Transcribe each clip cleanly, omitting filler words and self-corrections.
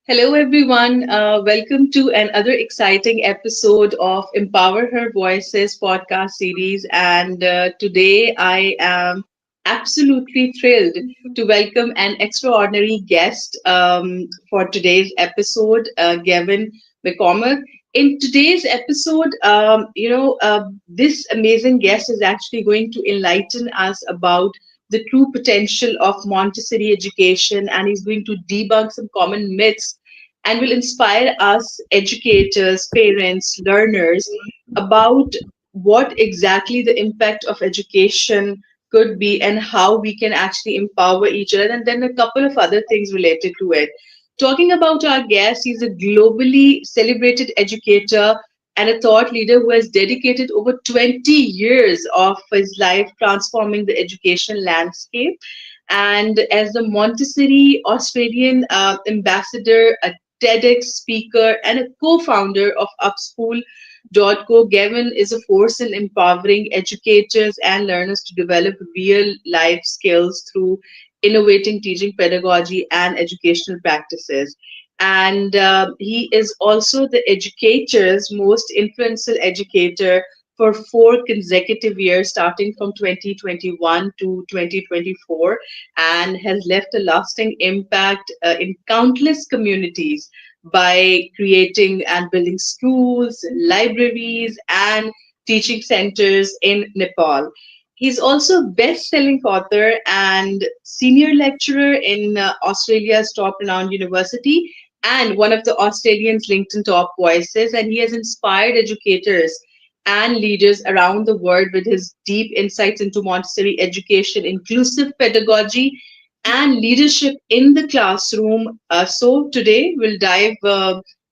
Hello, everyone. Welcome to another exciting episode of Empower Her Voices podcast series. And today I am absolutely thrilled to welcome an extraordinary guest for today's episode, Gavin McCormack. In today's episode, this amazing guest is actually going to enlighten us about the true potential of Montessori education, and he's going to debunk some common myths and will inspire us, educators, parents, learners, about what exactly the impact of education could be and how we can actually empower each other, and then a couple of other things related to it. Talking about our guest, he's a globally celebrated educator and a thought leader who has dedicated over 20 years of his life transforming the education landscape. And as the Montessori Australian ambassador, a TEDx speaker, and a co founder of Upschool.co, Gavin is a force in empowering educators and learners to develop real life skills through innovating teaching pedagogy and educational practices. And he is also the educator's most influential educator for 4 consecutive years, starting from 2021 to 2024, and has left a lasting impact in countless communities by creating and building schools, libraries, and teaching centers in Nepal. He's also a best-selling author and senior lecturer in Australia's top-renowned university and one of the Australians' LinkedIn top voices. And he has inspired educators and leaders around the world with his deep insights into Montessori education, inclusive pedagogy, and leadership in the classroom. So today we'll dive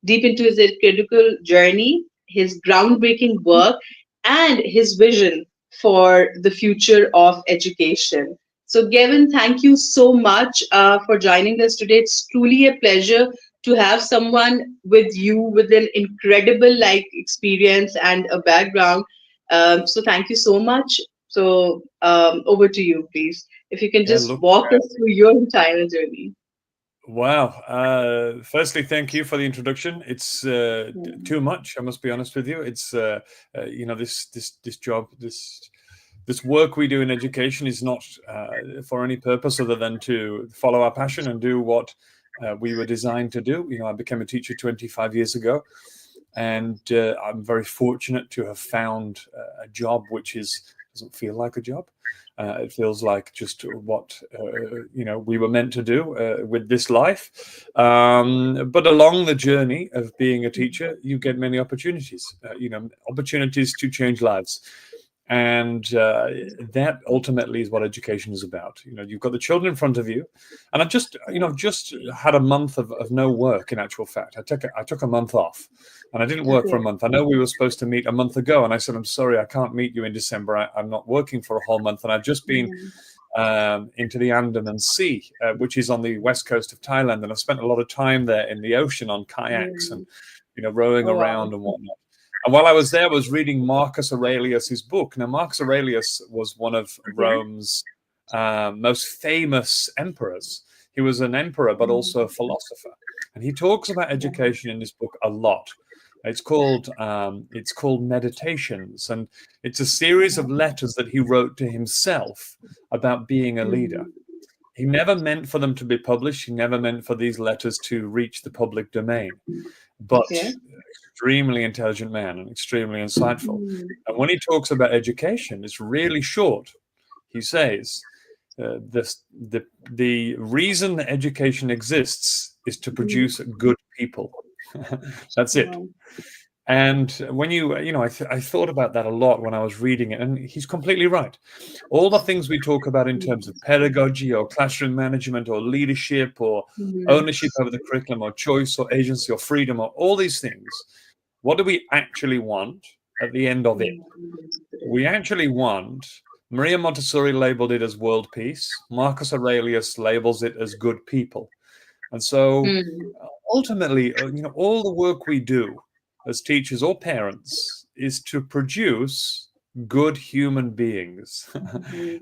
deep into his critical journey, his groundbreaking work, and his vision for the future of education. So, Gavin, thank you so much for joining us today. It's truly a pleasure to have someone with you with an incredible experience and a background. So, thank you so much. So, over to you, please. If you can Yeah, just look, walk us through your entire journey. wow. Firstly, thank you for the introduction. It's too much, I must be honest with you. It's this job, this work we do in education is not for any purpose other than to follow our passion and do what we were designed to do. I became a teacher 25 years ago, and I'm very fortunate to have found a job which doesn't feel like a job. It feels like just what we were meant to do with this life. But along the journey of being a teacher, you get many opportunities. Opportunities to change lives. And that ultimately is what education is about. You've got the children in front of you, and I've just had a month of no work. In actual fact, I took a month off, and I didn't work for a Okay. month. I know we were supposed to meet a month ago, and I said, I'm sorry, I can't meet you in December. I'm not working for a whole month, and I've just been into the Andaman Sea, which is on the west coast of Thailand, and I've spent a lot of time there in the ocean on kayaks and rowing Oh, wow. around and whatnot. And while I was there, I was reading Marcus Aurelius's book. Now, Marcus Aurelius was one of Okay. Rome's most famous emperors. He was an emperor, but also a philosopher. And he talks about education in this book a lot. It's called Meditations, and it's a series of letters that he wrote to himself about being a leader. He never meant for them to be published. He never meant for these letters to reach the public domain. But Okay. extremely intelligent man and extremely insightful. And when he talks about education, it's really short. He says, the reason that education exists is to produce good people. That's it. Wow. And when I thought about that a lot when I was reading it, and he's completely right. All the things we talk about in terms of pedagogy or classroom management or leadership or ownership over the curriculum or choice or agency or freedom or all these things, what do we actually want at the end of it? We actually want, Maria Montessori labeled it as world peace. Marcus Aurelius labels it as good people. And so ultimately, all the work we do as teachers or parents is to produce good human beings.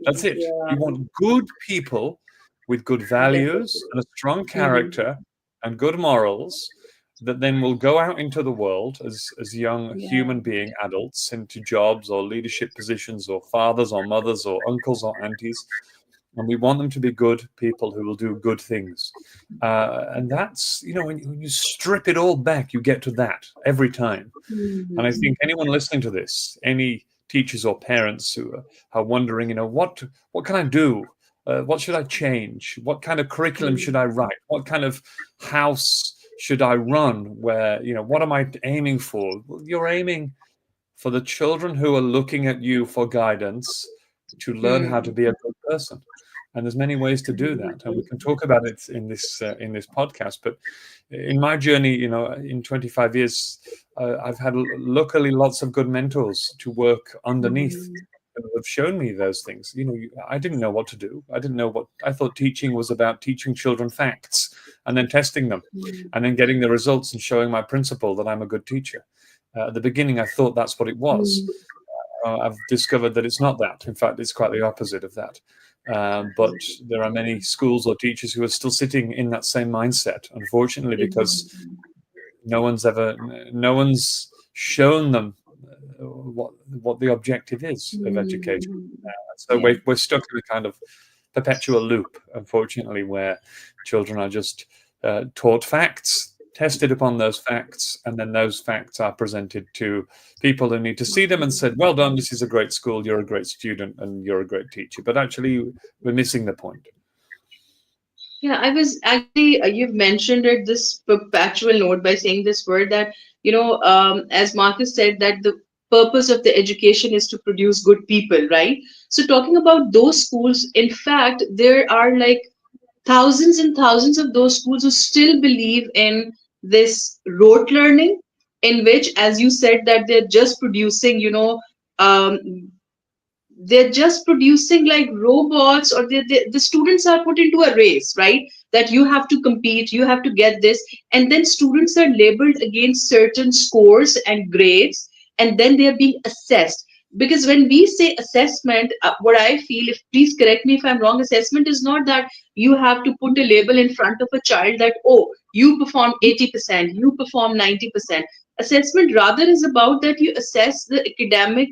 That's it. Yeah. We want good people with good Yes. values and a strong character and good morals that then will go out into the world as young Yeah. human being adults into jobs or leadership positions or fathers or mothers or uncles or aunties. And we want them to be good people who will do good things. And that's, when you strip it all back, you get to that every time. And I Mhm. think anyone listening to this, any teachers or parents who are wondering, what can I do? What should I change? What kind of curriculum should I write? What kind of house should I run? Where, what am I aiming for? Well, you're aiming for the children who are looking at you for guidance to learn how to Hmm. be a good person. And there's many ways to do that, and we can talk about it in this podcast. But in my journey, in 25 years, I've had luckily lots of good mentors to work underneath Mhm. who have shown me those things. I didn't know what to do. I didn't know what I thought teaching was about teaching children facts and then testing them and then getting the results and showing my principal that I'm a good teacher. At the beginning, I thought that's what it was. Mhm. I've discovered that it's not that. In fact, it's quite the opposite of that. But there are many schools or teachers who are still sitting in that same mindset, unfortunately, because Exactly. no one's shown them what the objective is of education. Mhm. So Yeah. we're stuck in a kind of perpetual loop, unfortunately, where children are just taught facts, tested upon those facts, and then those facts are presented to people who need to see them and said, well done, this is a great school, you're a great student, and you're a great teacher. But actually, we're missing the point. Yeah, I was actually, you've mentioned it, this perpetual note by saying this word that, as Marcus said, that the purpose of the education is to produce good people, right? So, talking about those schools, in fact, there are like thousands and thousands of those schools who still believe in this rote learning, in which, as you said, that they're just producing, um, they're just producing like robots, or the students are put into a race, right? That you have to compete, you have to get this, and then students are labeled against certain scores and grades, and then they are being assessed. Because when we say assessment, what I feel, if please correct me if I'm wrong, assessment is not that you have to put a label in front of a child that, oh, you perform 80%, you perform 90%. Assessment rather is about that you assess the academic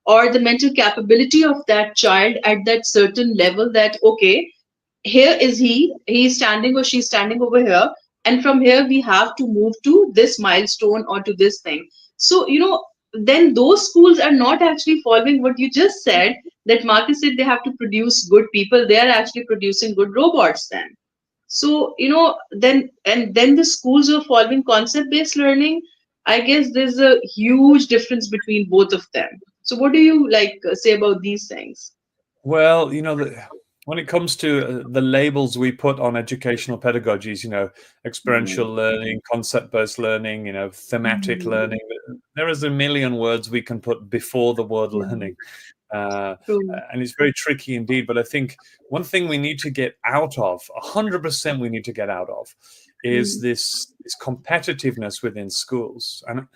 or the mental capability of that child at that certain level, that okay, here is he's standing or she's standing over here, and from here we have to move to this milestone or to this thing. So then those schools are not actually following what you just said, that Marcus said they have to produce good people, they are actually producing good robots then. So then the schools who are following concept based learning, I guess there's a huge difference between both of them. So what do you like say about these things? Well, when it comes to the labels we put on educational pedagogies, experiential learning, concept-based learning, thematic Mhm. learning, there is a million words we can put before the word Mhm. learning. Uh, True. and it's very tricky indeed. But I think one thing we need to get out of, 100% we need to get out of, is Mhm. this competitiveness within schools. And,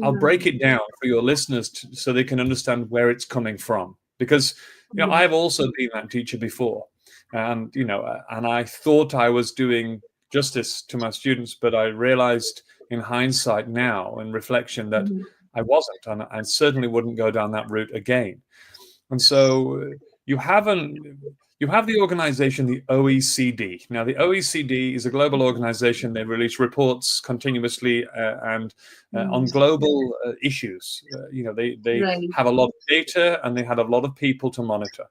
I'll break Yeah. it down for your listeners so they can understand where it's coming from. Because, Mhm. I've also been that teacher before. And, and I thought I was doing justice to my students, but I realized in hindsight now, in reflection, that Mhm. I wasn't, and I certainly wouldn't go down that route again. And so you haven't you have the organization, the OECD. Now, the OECD is a global organization. They release reports continuously and on Mhm. global issues. They Right. have a lot of data and they have a lot of people to monitor.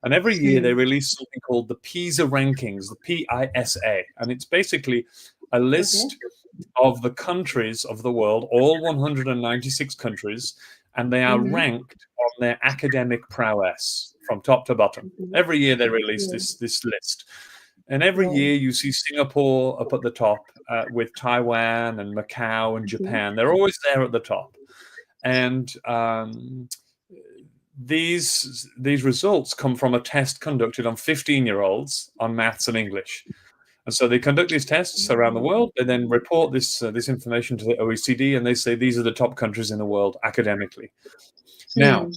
And every year they Hmm. release something called the PISA rankings, the PISA, and it's basically a Okay. list of the countries of the world, all 196 countries, and they are Mm-hmm. ranked on their academic prowess from top to bottom. Okay. Every year they release Yeah. this list. And every Wow. year you see Singapore up at the top with Taiwan and Macau and Okay. Japan. They're always there at the top. And these results come from a test conducted on 15-year-olds on maths and English. And so they conduct these tests around the world. They then report this information to the OECD, and they say these are the top countries in the world academically. Now,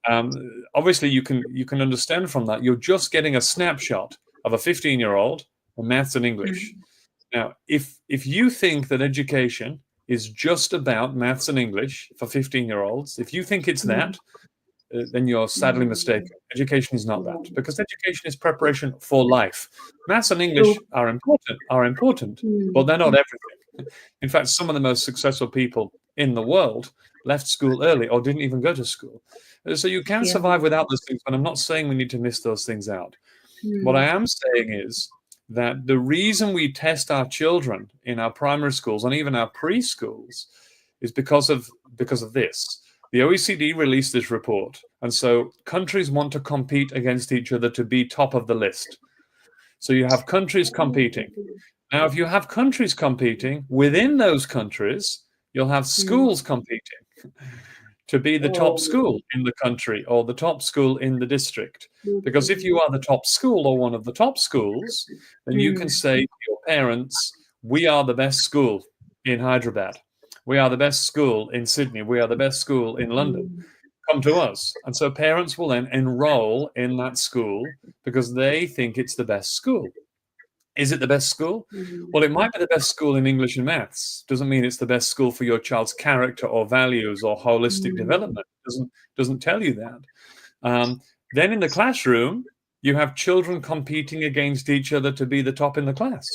Hmm. obviously, you can understand from that you're just getting a snapshot of a 15-year-old on maths and English. Now, if you think that education is just about maths and English for 15-year-olds, if you think it's that, then you're sadly mistaken. Education is not that, because education is preparation for life. Maths and English are important, but they're not everything. In fact, some of the most successful people in the world left school early or didn't even go to school. So you can survive without those things, but I'm not saying we need to miss those things out. What I am saying is that the reason we test our children in our primary schools and even our preschools is because of this. The OECD released this report, and so countries want to compete against each other to be top of the list. So you have countries competing. Now, if you have countries competing, within those countries, you'll have schools competing to be the top school in the country or the top school in the district. Because if you are the top school or one of the top schools, then you can say to your parents, we are the best school in Hyderabad. We are the best school in Sydney. We are the best school in London. Come to us. And so parents will then enroll in that school because they think it's the best school. Is it the best school? Well, it might be the best school in English and maths. Doesn't mean it's the best school for your child's character or values or holistic development. Doesn't tell you that. Then in the classroom, you have children competing against each other to be the top in the class.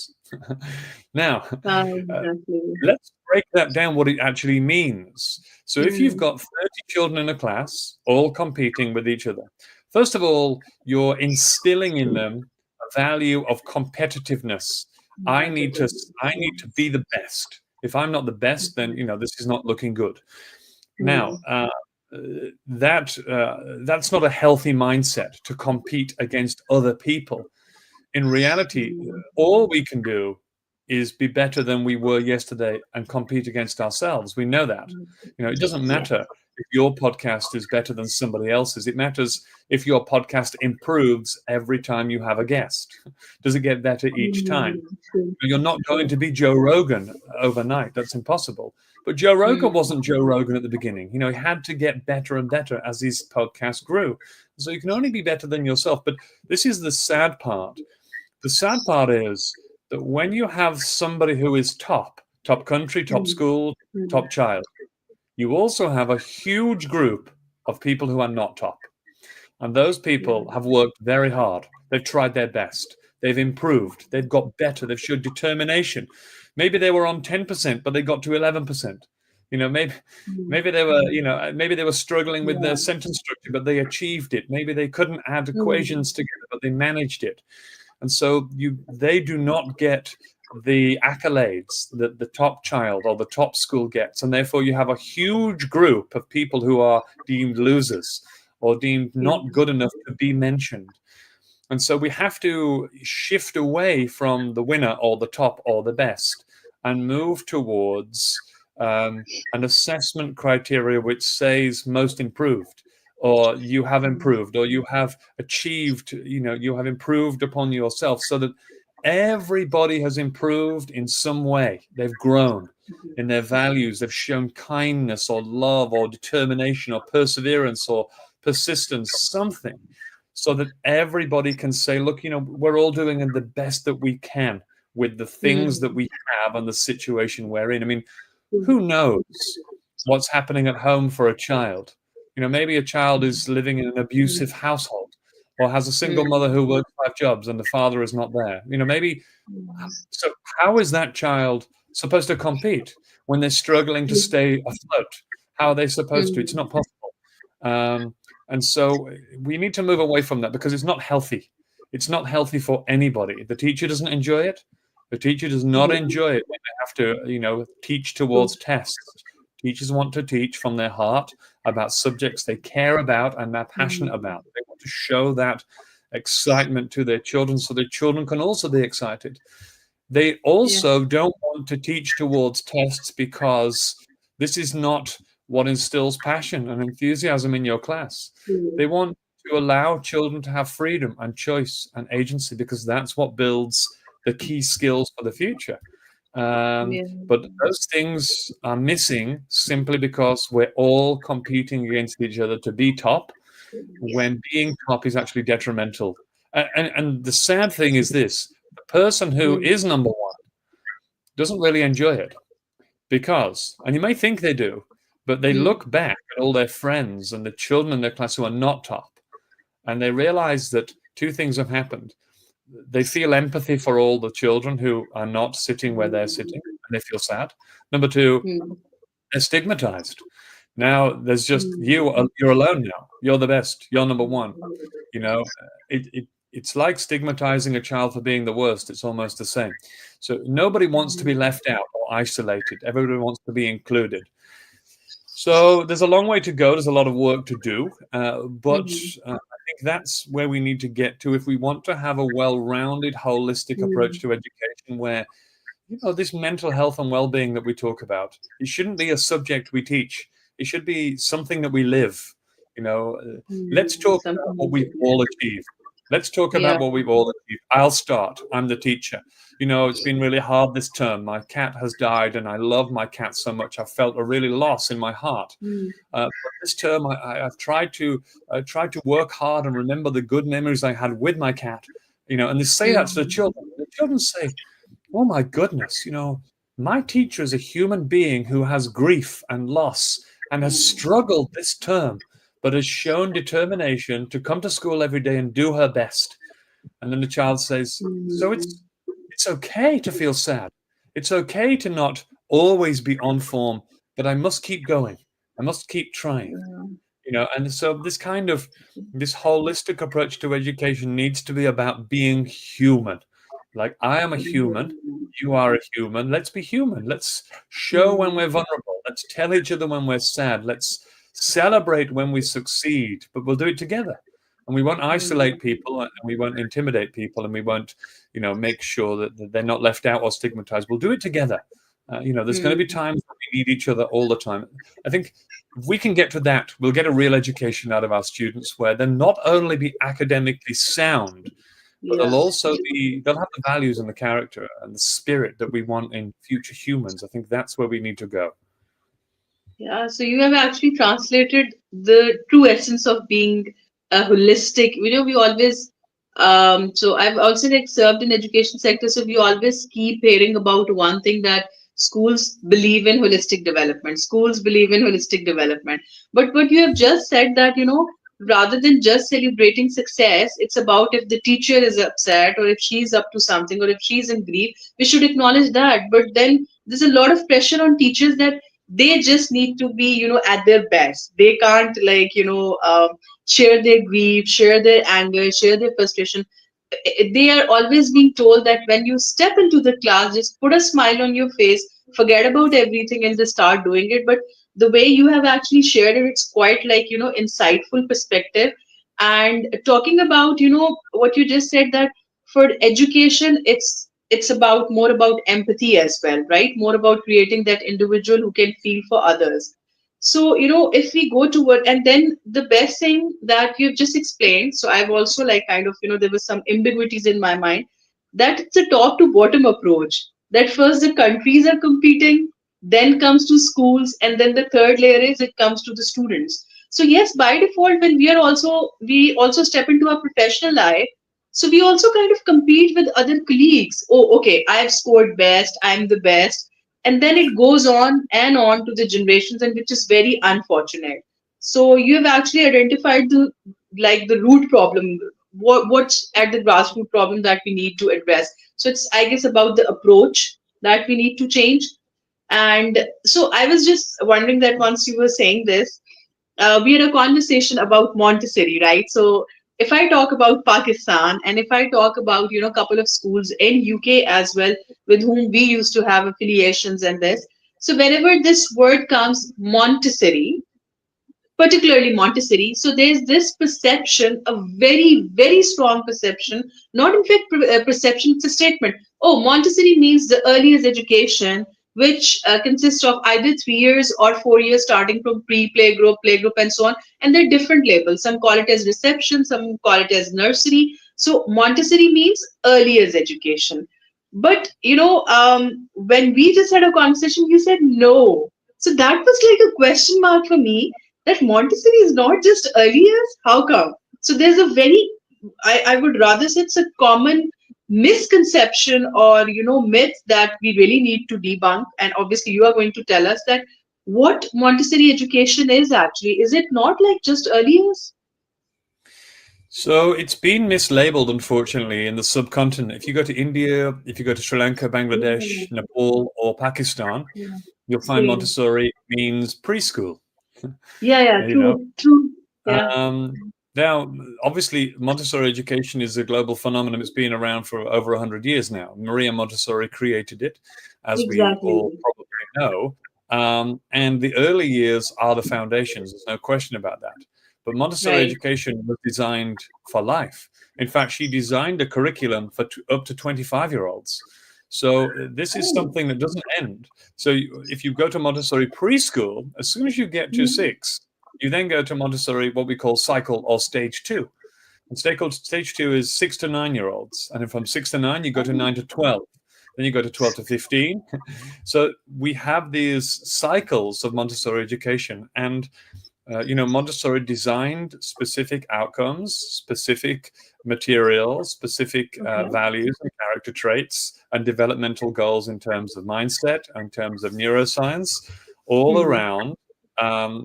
Now, let's break that down, what it actually means. So if you've got 30 children in a class, all competing with each other, first of all, you're instilling in them a value of competitiveness. I need to be the best. If I'm not the best, then this is not looking good. Now, that's not a healthy mindset to compete against other people. In reality, all we can do is be better than we were yesterday and compete against ourselves. We know that. It doesn't matter if your podcast is better than somebody else's. It matters if your podcast improves every time you have a guest. Does it get better each time? You're not going to be Joe Rogan overnight. That's impossible. But Joe Rogan wasn't Joe Rogan at the beginning. He had to get better and better as his podcast grew. So you can only be better than yourself. But this is the sad part. The sad part is that when you have somebody who is top country, top school, top child, you also have a huge group of people who are not top. And those people have worked very hard. They've tried their best. They've improved. They've got better. They've showed determination. Maybe they were on 10%, but they got to 11%. Maybe they were struggling with their sentence structure, but they achieved it. Maybe they couldn't add equations together, but they managed it. And so they do not get the accolades that the top child or the top school gets. And therefore you have a huge group of people who are deemed losers or deemed not good enough to be mentioned. And so we have to shift away from the winner or the top or the best and move towards an assessment criteria which says most improved, or you have improved, or you have achieved, you have improved upon yourself, so that everybody has improved in some way. They've grown in their values. They've shown kindness or love or determination or perseverance or persistence, something, so that everybody can say, look, we're all doing the best that we can with the things that we have and the situation we're in. I mean, who knows what's happening at home for a child? Maybe a child is living in an abusive household or has a single mother who works 5 jobs and the father is not there. So how is that child supposed to compete when they're struggling to stay afloat? How are they supposed to? It's not possible. And so we need to move away from that because it's not healthy. It's not healthy for anybody. The teacher doesn't enjoy it. The teacher does not enjoy it when they have to, teach towards tests. Teachers want to teach from their heart about subjects they care about and they're passionate about. They want to show that excitement to their children so their children can also be excited. They also don't want to teach towards tests because this is not what instills passion and enthusiasm in your class. They want to allow children to have freedom and choice and agency because that's what builds the key skills for the future. But those things are missing simply because we're all competing against each other to be top, when being top is actually detrimental. And the sad thing is this: the person who is number one doesn't really enjoy it because, and you may think they do, but they Hmm. look back at all their friends and the children in their class who are not top, and they realize that two things have happened. They feel empathy for all the children who are not sitting where they're sitting, and they feel sad. Number two, Hmm. they're stigmatized. Now there's just you. Hmm. You're alone now. You're the best. You're number one. You know, it's like stigmatizing a child for being the worst. It's almost the same. So nobody wants to be left out or isolated. Everybody wants to be included. So there's a long way to go. There's a lot of work to do, but Hmm. I think that's where we need to get to if we want to have a well-rounded, holistic approach Hmm. to education, where this mental health and well-being that we talk about, it shouldn't be a subject we teach. It should be something that we live. Let's talk about Something what we we've do. all achieved. Let's talk Yeah. about what we've all achieved. I'll start. I'm the teacher. It's been really hard this term. My cat has died, and I love my cat so much. I felt a really loss in my heart. Hmm. But this term, I've tried to work hard and remember the good memories I had with my cat. And they say that to the Hmm. children. The children say, "Oh my goodness, my teacher is a human being who has grief and loss and has struggled this term, but has shown determination to come to school every day and do her best." And then the child says, "So Hmm. it's okay to feel sad. It's okay to not always be on form, but I must keep going. I must keep trying." And so this holistic approach to education needs to be about being human. Like, I am a human, you are a human. Let's be human. Let's show when we're vulnerable. Let's tell each other when we're sad. Let's celebrate when we succeed, but we'll do it together. And we won't isolate people, and we won't intimidate people, and we won't, make sure that they're not left out or stigmatized. We'll do it together. There's going to be Hmm. times when we need each other all the time. I think if we can get to that, we'll get a real education out of our students where they'll not only be academically sound, but Yeah. they'll have the values and the character and the spirit that we want in future humans. I think that's where we need to go. Yeah, so you have actually translated the true essence of being a holistic. We always, so I've also like served in education sector, so we always keep hearing about one thing, that schools believe in holistic development. Schools believe in holistic development. But what you have just said, that, rather than just celebrating success, it's about if the teacher is upset or if she's up to something or if she's in grief, we should acknowledge that. But then there's a lot of pressure on teachers that they just need to be at their best. They can't like share their grief, share their anger, share their frustration. They are always being told that when you step into the class, just put a smile on your face, forget about everything and just start doing it. But the way you have actually shared it, it's quite like insightful perspective. And talking about what you just said, that for education, it's about more about empathy as well, right? More about creating that individual who can feel for others. So if we go toward, and then the best thing that you've just explained, so I've also like kind of there was some ambiguities in my mind, that it's a top to bottom approach, that first the countries are competing, then comes to schools, and then the third layer is it comes to the students. So yes, by default, when we also step into our professional life, so we also kind of compete with other colleagues. Oh, okay, I have scored best, I'm the best. And then it goes on and on to the generations, and which is very unfortunate. So you have actually identified the root problem, what's at the grassroots problem that we need to address. So it's, I guess, about the approach that we need to change. And so I was just wondering that once you were saying this, we had a conversation about Montessori, right? So if I talk about Pakistan, and if I talk about a couple of schools in UK as well, with whom we used to have affiliations and this. So whenever this word comes, Montessori, particularly Montessori. So there's this perception, a very, very strong perception, not in fact perception, it's a statement. Oh, Montessori means the earliest education, which consists of either 3 years or 4 years, starting from playgroup, and so on. And there are different labels. Some call it as reception, some call it as nursery. So Montessori means earliest education. But when we just had a conversation, you said no. So that was like a question mark for me, that Montessori is not just early years? How come? So there's a very, I would rather say it's a common misconception or myth that we really need to debunk? And obviously you are going to tell us that what Montessori education is actually. Is it not like just early years? So it's been mislabeled, unfortunately, in the subcontinent. If you go to India, if you go to Sri Lanka, Bangladesh, Mm, Nepal, or Pakistan, yeah. you'll find Same. Montessori means preschool. Yeah, yeah, You know, true, true. Yeah. um, now obviously Montessori education is a global phenomenon. It's been around for over 100 years now. Maria Montessori created it, as we all Exactly. probably know. And the early years are the foundations. There's no question about that. But Montessori Right. education was designed for life. In fact, she designed a curriculum for up to 25-year-olds. So this is Oh. something that doesn't end. So if you go to Montessori preschool, as soon as you get to Mm, 6, you then go to Montessori, what we call cycle or stage 2. And stage 2 is 6 to 9-year-olds. And then from 6 to 9, you go to oh. 9 to 12. Then you go to 12 to 15. So we have these cycles of Montessori education. And Montessori designed specific outcomes, specific materials, specific Okay. values and character traits, and developmental goals in terms of mindset, in terms of neuroscience, all Hmm. around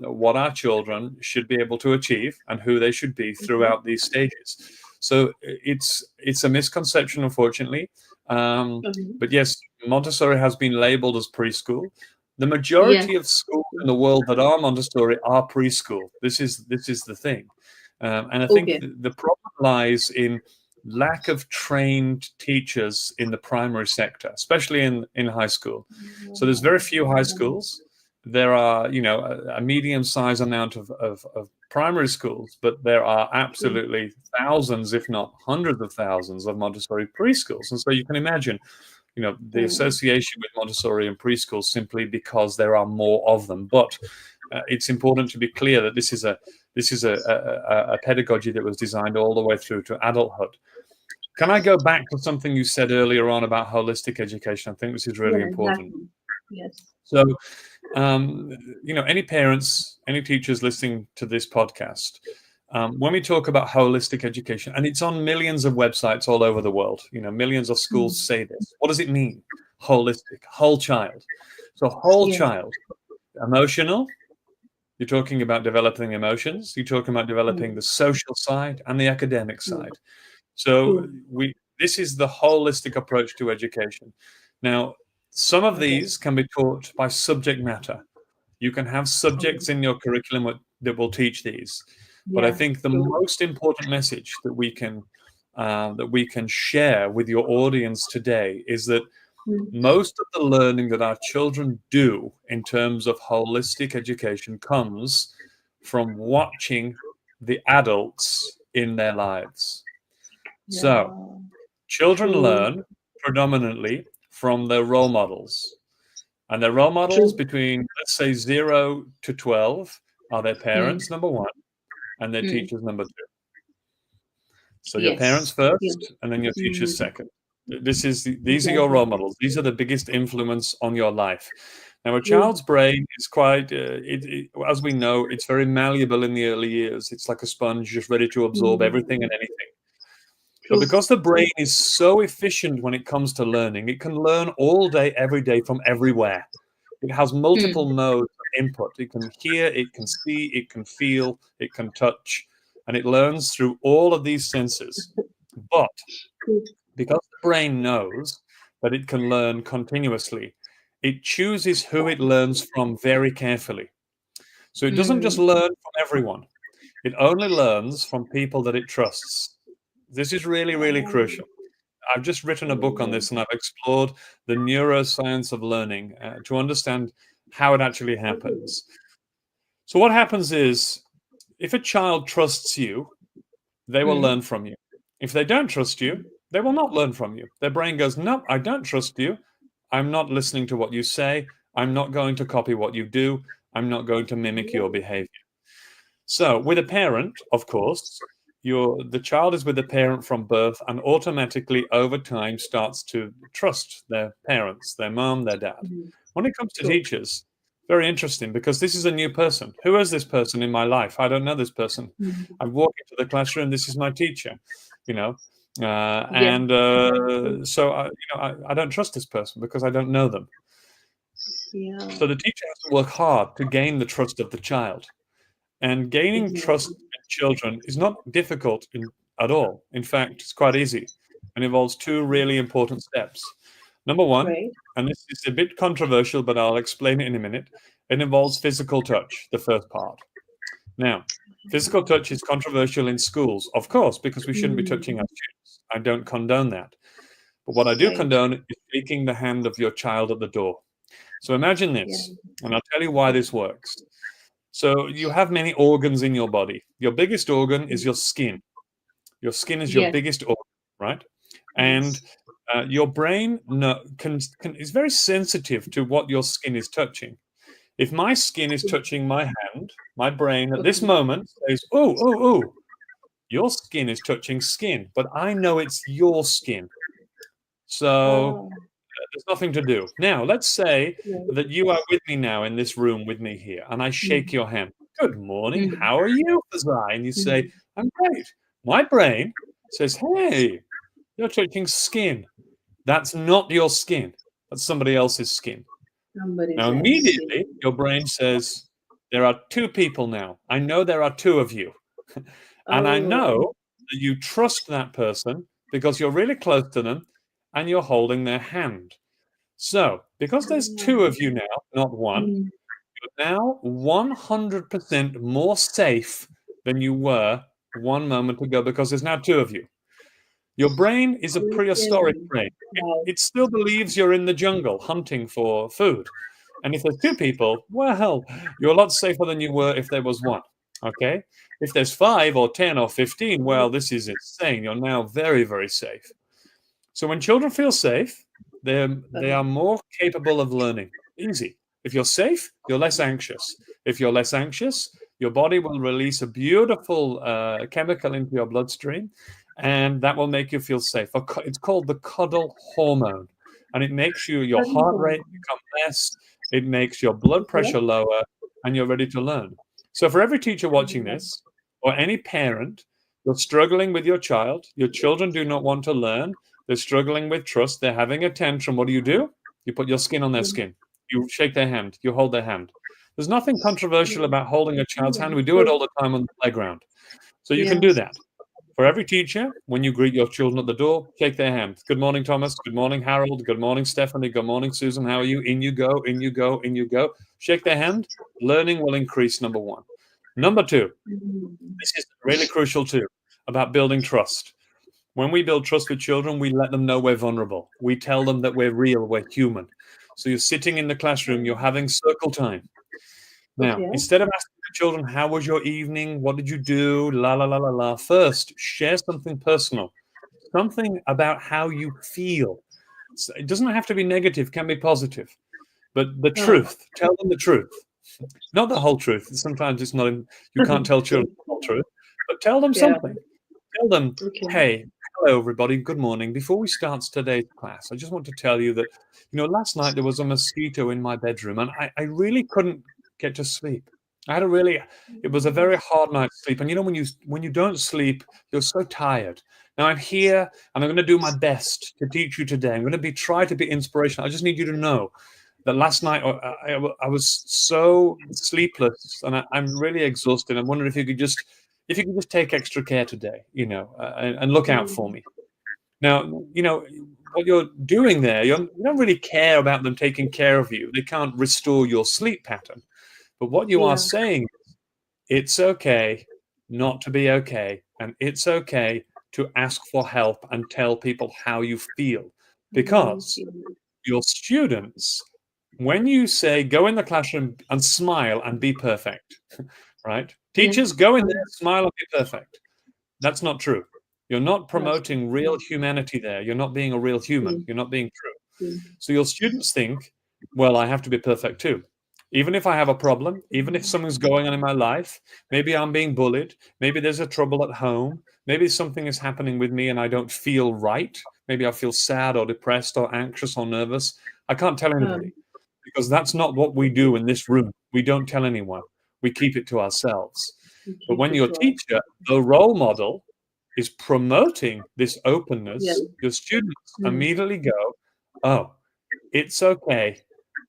what our children should be able to achieve and who they should be Okay. throughout these stages. So it's a misconception, unfortunately. Mhm. But yes, Montessori has been labeled as preschool. The Yes. majority of schools in the world that are Montessori are preschool. This is the thing, and I think Okay. the problem lies in lack of trained teachers in the primary sector, especially in high school. So there's very few high schools. There are, a medium-sized amount of primary schools, but there are True. absolutely thousands, if not hundreds of thousands, of Montessori preschools. And so you can imagine the Hmm. association with Montessori and preschool simply because there are more of them. But it's important to be clear that this is a pedagogy that was designed all the way through to adulthood. Can I go back to something you said earlier on about holistic education? I think this is really Yeah, important. exactly. Yes. So, um, any parents, any teachers listening to this podcast, when we talk about holistic education, and it's on millions of websites all over the world, millions of schools Hmm. say this. What does it mean? Holistic, whole child. So, whole Yes. child, emotional. You're talking about developing emotions. You're talking about developing Hmm. the social side and the academic Hmm. side. So True. this is the holistic approach to education. Now, some of Okay. these can be taught by subject matter. You can have Okay. subjects in your curriculum that will teach these. But I Yeah. think the True. most important message that we can share with your audience today is that Hmm. most of the learning that our children do in terms of holistic education comes from watching the adults in their lives. So, Yeah. children True. learn predominantly from their role models. And their role models True. between, let's say, 0 to 12 are their Hmm. parents, number one, and their Hmm. teachers, number two. So your parents Yes. Yeah. first, and then your teachers Hmm. second. These are your Exactly. role models. These are the biggest influence on your life. Now, a True. child's brain is quite, as we know, it's very malleable in the early years. It's like a sponge, just ready to absorb everything Hmm. and anything. But True. because the brain is so efficient when it comes to learning, it can learn all day, every day from everywhere. It has multiple Hmm. modes of input. It can hear, it can see, it can feel, it can touch, and it learns through all of these senses. But True. because the brain knows that it can learn continuously, it chooses who it learns from very carefully. So it doesn't just Hmm. learn from everyone, it only learns from people that it trusts. This is really, really Oh, crucial. I've just written a book on oh, this and I've explored the neuroscience of learning to understand how it actually okay. happens. So, what happens is if a child trusts you, they will Hmm. learn from you. If they don't trust you, they will not learn from you. Their brain goes, no, I don't trust you. I'm not listening to what you say. I'm not going to copy what you do. I'm not going to mimic your behavior. So, with a parent, of course, the child is with the parent from birth and automatically over time starts to trust their parents, their mom, their dad. Hmm. When it comes to True. teachers, very interesting because this is a new person. Who is this person in my life? I don't know this person. Hmm. I walk into the classroom, this is my teacher, you know. Yeah. So I don't trust this person because I don't know them. Yeah. So the teacher has to work hard to gain the trust of the child. And gaining trust Exactly. in children is not difficult at all. In fact, it's quite easy and involves two really important steps. Number one, Right. and this is a bit controversial, but I'll explain it in a minute, it involves physical touch, the first part. Now, physical touch is controversial in schools, of course, because we shouldn't be touching our Mm. students. I don't condone that. But what I do Right. condone is shaking the hand of your child at the door. So imagine Yeah. this, and I'll tell you why this works. So you have many organs in your body. Your biggest organ is your skin. Your skin is your Yes. biggest organ, right? And Yes. your brain is very sensitive to what your skin is touching. If my skin is touching my hand, my brain at this Okay. moment says, "Oh, oh, oh, your skin is touching skin," but I know it's your skin. So Oh, there's nothing to do. Now, let's say right. that you are with me now in this room with me here, and I shake Mm. your hand. Good morning. Mm. How are you, Fazai? And you say, Mm. I'm great. My brain says, hey, you're touching skin. That's not your skin. That's somebody else's skin. Somebody's Now, else. immediately, your brain says, there are two people now. I know there are two of you. And I Oh, know that you trust that person because you're really close to them and you're holding their hand. So, because there's two of you now, not one, mm. you're now 100% more safe than you were one moment ago because there's now two of you. Your brain is a prehistoric Okay. brain. It, Wow. it still believes you're in the jungle hunting for food. And if there's two people, well, you're a lot safer than you were if there was one. Okay? If there's 5 or 10 or 15, well, this is insane. You're now very, very safe. So when children feel safe, they are more capable of learning. Easy. If you're safe, you're less anxious. If you're less anxious, your body will release a beautiful chemical into your bloodstream, and that will make you feel safe. It's called the cuddle hormone, and it makes your heart Wonderful. rate become less. It makes your blood Okay. pressure lower, and you're ready to learn. So for every teacher watching Yeah. this, or any parent, you're struggling with your child, your children do not want to learn, they're struggling with trust. They're having a tantrum. What do? You put your skin on their Yeah. skin. You shake their hand. You hold their hand. There's nothing controversial about holding a child's Yeah. hand. We do it all the time on the playground. So you can do Yes. that. For every teacher, when you greet your children at the door, shake their hand. Good morning, Thomas. Good morning, Harold. Good morning, Stephanie. Good morning, Susan. How are you? In you go, in you go, in you go. Shake their hand. Learning will increase, number one. Number two, Mm. this is really crucial too, about building trust. When we build trust with children, we let them know we're vulnerable. We tell them that we're real, we're human. So you're sitting in the classroom, you're having circle time. Now, Okay. instead of asking the children, how was your evening? What did you do? La, la, la, la, la. First, share something personal, something about how you feel. It doesn't have to be negative, can be positive. But the Oh. truth, tell them the truth. Not the whole truth. Sometimes it's not, you can't tell children the whole truth, but tell them Yeah. something. Tell them, Okay. hey, hello, everybody. Good morning. Before we start today's class, I just want to tell you that, last night there was a mosquito in my bedroom and I really couldn't get to sleep. It was a very hard night's sleep. And when you don't sleep, you're so tired. Now I'm here and I'm going to do my best to teach you today. I'm going to try to be inspirational. I just need you to know that last night I was so sleepless and I'm really exhausted. I'm wondering if you could just take extra care today, and look out for Mm. me. Now, what you're doing there, you don't really care about them taking care of you. They can't restore your sleep pattern. But what you are Yeah. saying, it's okay not to be okay, and it's okay to ask for help and tell people how you feel, because your students, when you say go in the classroom and smile and be perfect, right? Yeah. Teachers, go in there, smile and be perfect. That's not true. You're not That's promoting real humanity there. You're not being a real human. true. You're not being true. True. So your students think, well, I have to be perfect too. Even if I have a problem, even if something's going on in my life, maybe I'm being bullied, maybe there's a trouble at home, maybe something is happening with me and I don't feel right. Maybe I feel sad or depressed or anxious or nervous. I can't tell Um, anybody because that's not what we do in this room. We don't tell anyone. We keep it to ourselves. we But keep when it your to us. teacher, the role model, is promoting this Yeah. openness, your students Mm. immediately go, oh, it's okay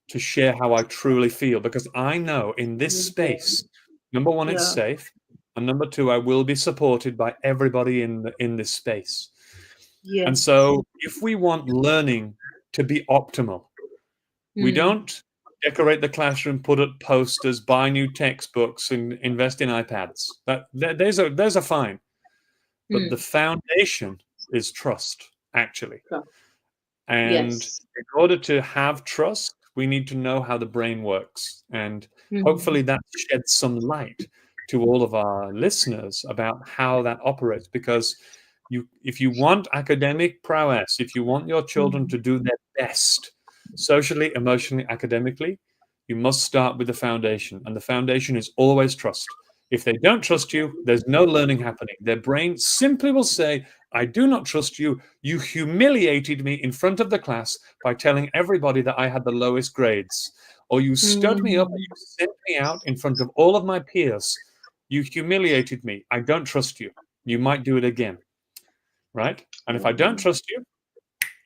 to share how I truly feel, because I know in this Yeah. space, number one, it's Yeah. safe, and number two, I will be supported by everybody in this space. And Yes. so, if we want learning to be optimal, we Mm. don't decorate the classroom, put up posters, buy new textbooks, and invest in iPads. Those are fine, but the Mm. foundation is trust, actually. True. And Yes. in order to have trust, we need to know how the brain works. And Mm. hopefully that sheds some light to all of our listeners about how that operates. Because if you want academic prowess, if you want your children Mm. to do their best socially, emotionally, academically, you must start with the foundation. And the foundation is always trust. If they don't trust you, there's no learning happening. Their brain simply will say, I do not trust you. You humiliated me in front of the class by telling everybody that I had the lowest grades. Or you stood me up and Mm. you sent me out in front of all of my peers. You humiliated me. I don't trust you. You might do it again. Right? And if I don't Mm. trust you,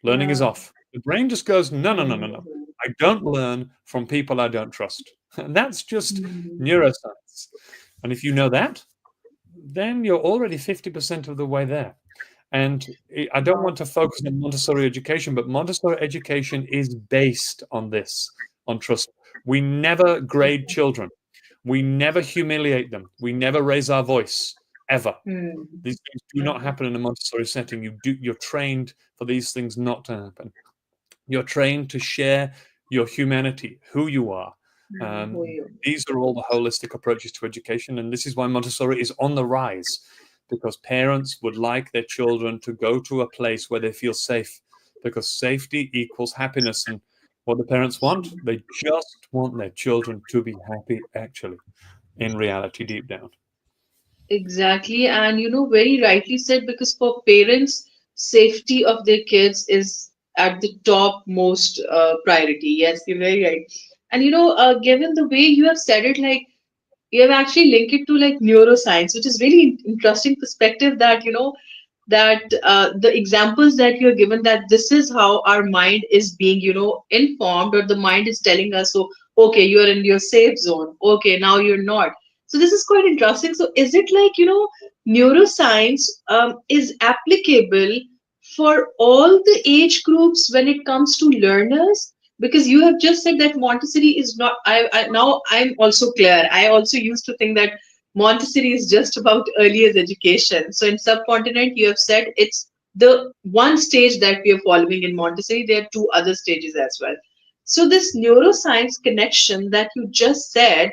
learning is Yeah. off. The brain just goes, no, no, no, no, no. Mm. I don't learn from people I don't trust. And that's just Mm. neuroscience. And if you know that, then you're already 50% of the way there. And I don't Wow. want to focus on Montessori education, but Montessori education is based on this, on trust. We never grade children. We never humiliate them. We never raise our voice, ever. Mm. These things do not happen in a Montessori setting. You're trained for these things not to happen. You're trained to share your humanity, who you are. Mm. Who are you? These are all the holistic approaches to education, and this is why Montessori is on the rise, because parents would like their children to go to a place where they feel safe, because safety equals happiness. And what the parents want, they just want their children to be happy, actually, in reality, deep down. Exactly. And very rightly said, because for parents, safety of their kids is at the top most priority. Yes, you're very right. And given the way you have said it, like you have actually linked it to like neuroscience, which is really interesting perspective that that the examples that you are given, that this is how our mind is being informed, or the mind is telling us, so okay, you're in your safe zone, okay, now you're not. So this is quite interesting. So is it like neuroscience is applicable for all the age groups when it comes to learners? Because you have just said that Montessori is not, now I'm also clear. I also used to think that Montessori is just about early years education. So in subcontinent, you have said it's the one stage that we are following in Montessori. There are two other stages as well. So this neuroscience connection that you just said,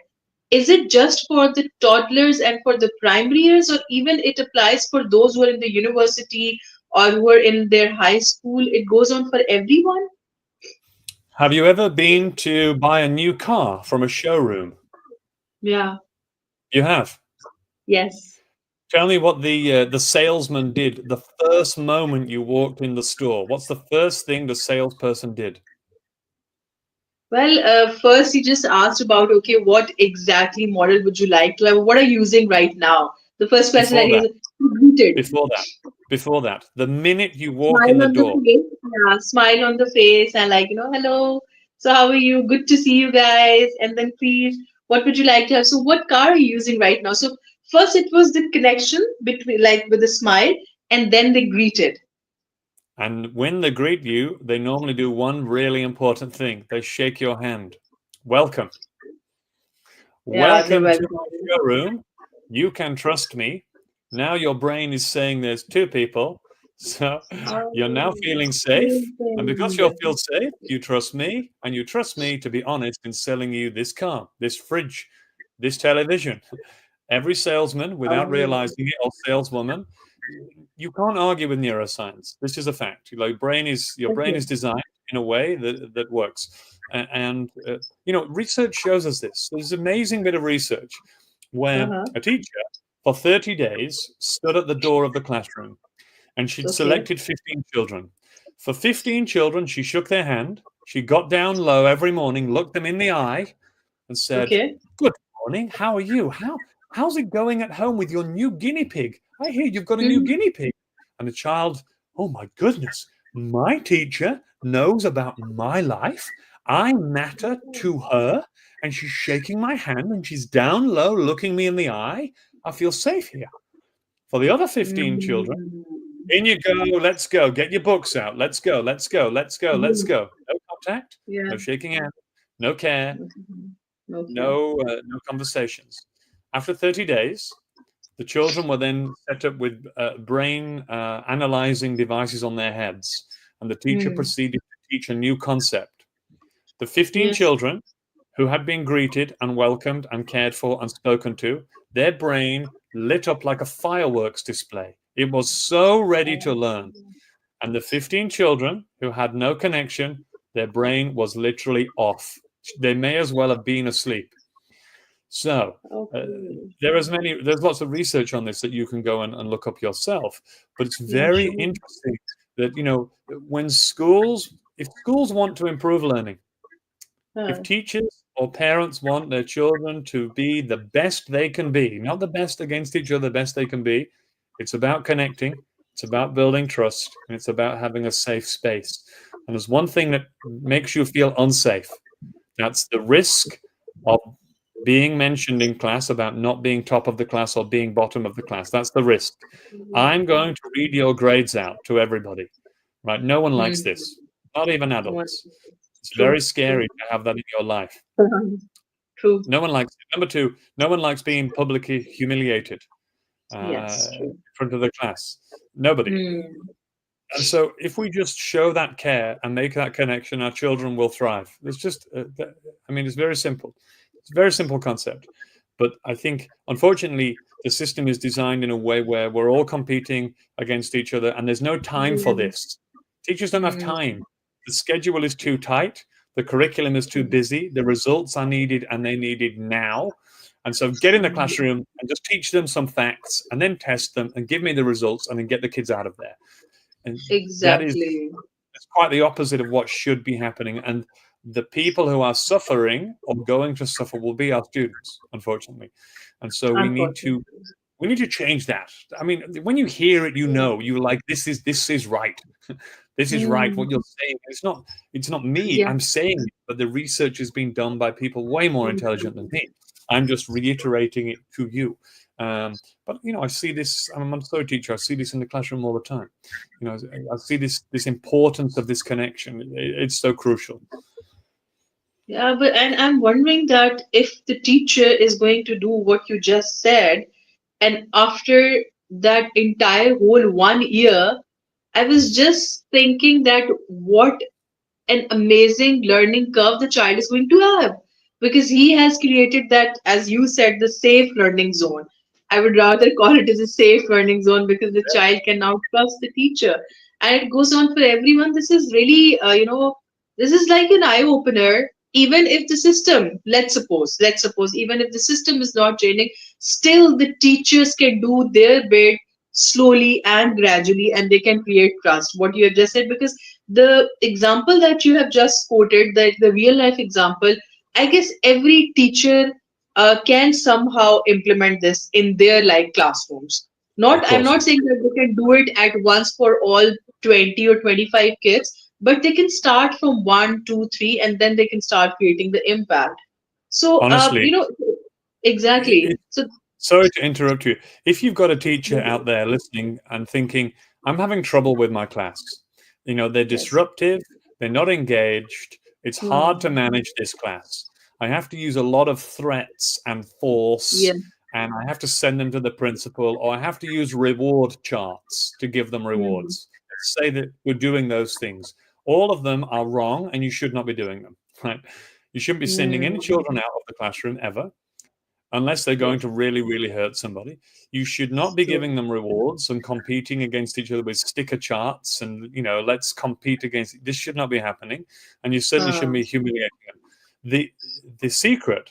is it just for the toddlers and for the primary years, or even it applies for those who are in the university or who are in their high school? It goes on for everyone? Have you ever been to buy a new car from a showroom? Yeah. You have. Yes. Tell me what the salesman did the first moment you walked in the store. What's the first thing the salesperson did? Well, first he just asked about, okay, what exactly model would you like to have? What are you using right now? The first question that Before he that, is greeted. before that, before that, the minute you walk in Smile the on the door, face. Yeah, smile on the face and like, hello. So how are you? Good to see you guys. And then please, what would you like to have? So what car are you using right now? So first it was the connection between, like, with a smile, and then they greeted. and when they greet you, they normally do one really important thing. They shake your hand. Welcome. Yeah, they Welcome to welcome. my showroom. You can trust me. Now your brain is saying there's two people. So you're now Oh, feeling safe. And because you feel safe, you trust me. And you trust me to be honest in selling you this car, this fridge, this television. Every salesman, without oh, realizing it, or saleswoman, you can't argue with neuroscience. This is a fact. Your brain okay. is designed in a way that works. And research shows us this. There's an amazing bit of research where Uh-huh. a teacher for 30 days stood at the door of the classroom, and she'd Okay. selected 15 children. For 15 children, she shook their hand. She got down low every morning, looked them in the eye, and said, Okay. "Good morning. How are you? How's it going at home with your new guinea pig? I hear you've got a new guinea pig. And the child, oh my goodness, my teacher knows about my life. I matter to her, and she's shaking my hand and she's down low looking me in the eye. I feel safe here. For the other 15 children, in you go, let's go, get your books out, let's go, let's go, let's go, let's go. No contact, Yeah. no shaking hands, no care, Okay. no conversations. After 30 days, the children were then set up with brain analyzing devices on their heads, and the teacher proceeded to teach a new concept. The 15 Yes. children who had been greeted and welcomed and cared for and spoken to, their brain lit up like a fireworks display. It was so ready to learn. And the 15 children who had no connection, their brain was literally off. They may as well have been asleep. So Okay. there's lots of research on this that you can go and look up yourself. But it's Yeah, very sure. interesting that, when if schools want to improve learning, if teachers or parents want their children to be the best they can be, not the best against each other, the best they can be, it's about connecting, it's about building trust, and it's about having a safe space. And there's one thing that makes you feel unsafe. That's the risk of being mentioned in class about not being top of the class or being bottom of the class. That's the risk. I'm going to read your grades out to everybody, right? No one likes this, not even adults. It's very True. scary to have that in your life. True. No one likes it. Number two, no one likes being publicly humiliated Yes, in true. front of the class. Nobody. And so if we just show that care and make that connection, our children will thrive. It's just, it's very simple. It's a very simple concept. But I think, unfortunately, the system is designed in a way where we're all competing against each other, and there's no time for this. Teachers don't have time. The schedule is too tight. The curriculum is too busy. The results are needed, and they're needed now. And so get in the classroom and just teach them some facts, and then test them, and give me the results, and then get the kids out of there. And Exactly. that's quite the opposite of what should be happening. And the people who are suffering or going to suffer will be our students, unfortunately. And so we need to change that. I mean, when you hear it, you like, this is right. This is right. What you're saying, it's not me. Yeah. I'm saying it, but the research has been done by people way more intelligent than me. I'm just reiterating it to you. But I see this. I'm a Montessori teacher. I see this in the classroom all the time. I see this importance of this connection. It's so crucial. Yeah, and I'm wondering that if the teacher is going to do what you just said, and after that entire whole 1 year, I was just thinking that what an amazing learning curve the child is going to have, because he has created that, as you said, the safe learning zone. I would rather call it as a safe learning zone, because the child can now trust the teacher, and it goes on for everyone. This is really, this is like an eye opener. Even if the system, let's suppose, even if the system is not changing, still the teachers can do their bit slowly and gradually, and they can create trust. What you have just said, because the example that you have just quoted, the real life example, I guess every teacher can somehow implement this in their like classrooms. Of I'm course. not saying that they can do it at once for all 20 or 25 kids, but they can start from 1, 2, 3, and then they can start creating the impact. So, Honestly, exactly. So, sorry to interrupt you. If you've got a teacher out there listening and thinking, I'm having trouble with my class, they're yes. disruptive, they're not engaged, it's hard to manage this class. I have to use a lot of threats and force, Yeah. and I have to send them to the principal, or I have to use reward charts to give them Hmm. rewards. Let's say that we're doing those things. All of them are wrong, and you should not be doing them, right? You shouldn't be sending any Hmm. children out of the classroom ever, unless they're going Yes. to really, really hurt somebody. You should not It's be true. giving them rewards and competing against each other with sticker charts and, let's compete against. This should not be happening. And you certainly shouldn't be humiliating them. The secret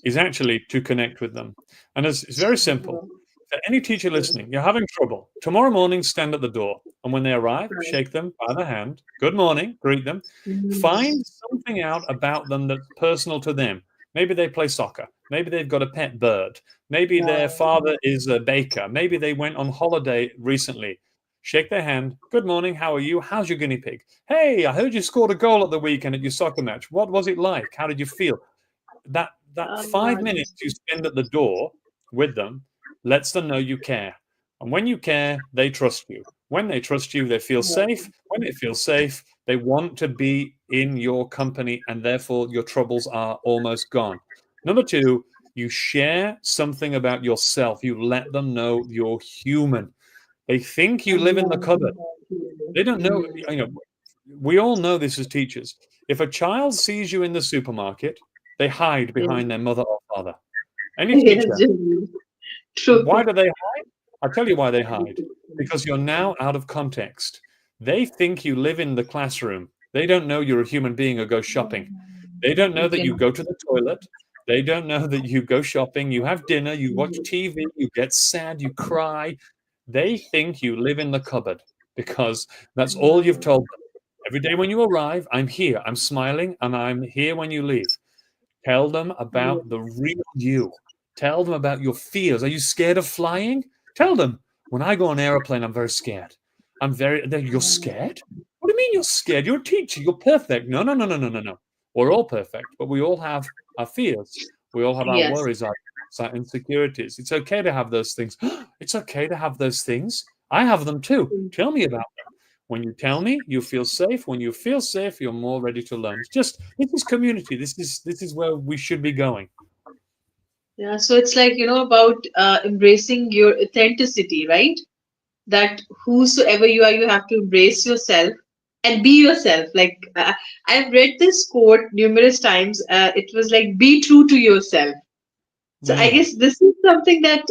is actually to connect with them. And it's very simple. For any teacher listening, you're having trouble. Tomorrow morning, stand at the door. And when they arrive, Right. shake them by the hand. Good morning, greet them. Mhm. Find something out about them that's personal to them. Maybe they play soccer. Maybe they've got a pet bird. Maybe their Yeah. father is a baker. Maybe they went on holiday recently. Shake their hand. Good morning. How are you? How's your guinea pig? Hey, I heard you scored a goal at the weekend at your soccer match. What was it like? How did you feel? That 5 minutes you spend at the door with them lets them know you care. And when you care, they trust you. When they trust you, they feel safe. When they feel safe, they want to be in your company, and therefore your troubles are almost gone. Number two, you share something about yourself. You let them know you're human. They think you live in the cupboard. They don't know, we all know this as teachers. If a child sees you in the supermarket, they hide Yeah. behind their mother or father. Any Yes, teacher. generally. Why True. do they hide? I'll tell you why they hide. Because you're now out of context. They think you live in the classroom. They don't know you're a human being or go shopping. They don't know that Yeah. you go to the toilet. They don't know that you go shopping, you have dinner, you watch TV, you get sad, you cry. They think you live in the cupboard because that's all you've told them. Every day when you arrive, I'm here, I'm smiling, and I'm here when you leave. Tell them about the real you. Tell them about your fears. Are you scared of flying? Tell them, when I go on an airplane, I'm very scared. You're scared? What do you mean you're scared? You're a teacher. You're perfect. No, no, no, no, no, no, no. We're all perfect, but we all have our fears. We all have our Yes. worries, our insecurities. It's okay to have those things. It's okay to have those things. I have them too. Tell me about them. When you tell me, you feel safe. When you feel safe, you're more ready to learn. It's just this is community. This is where we should be going. Yeah. So it's like, about embracing your authenticity, right? That whosoever you are, you have to embrace yourself and be yourself. Like, I've read this quote numerous times. It was like, be true to yourself. So I Mm. guess this is something that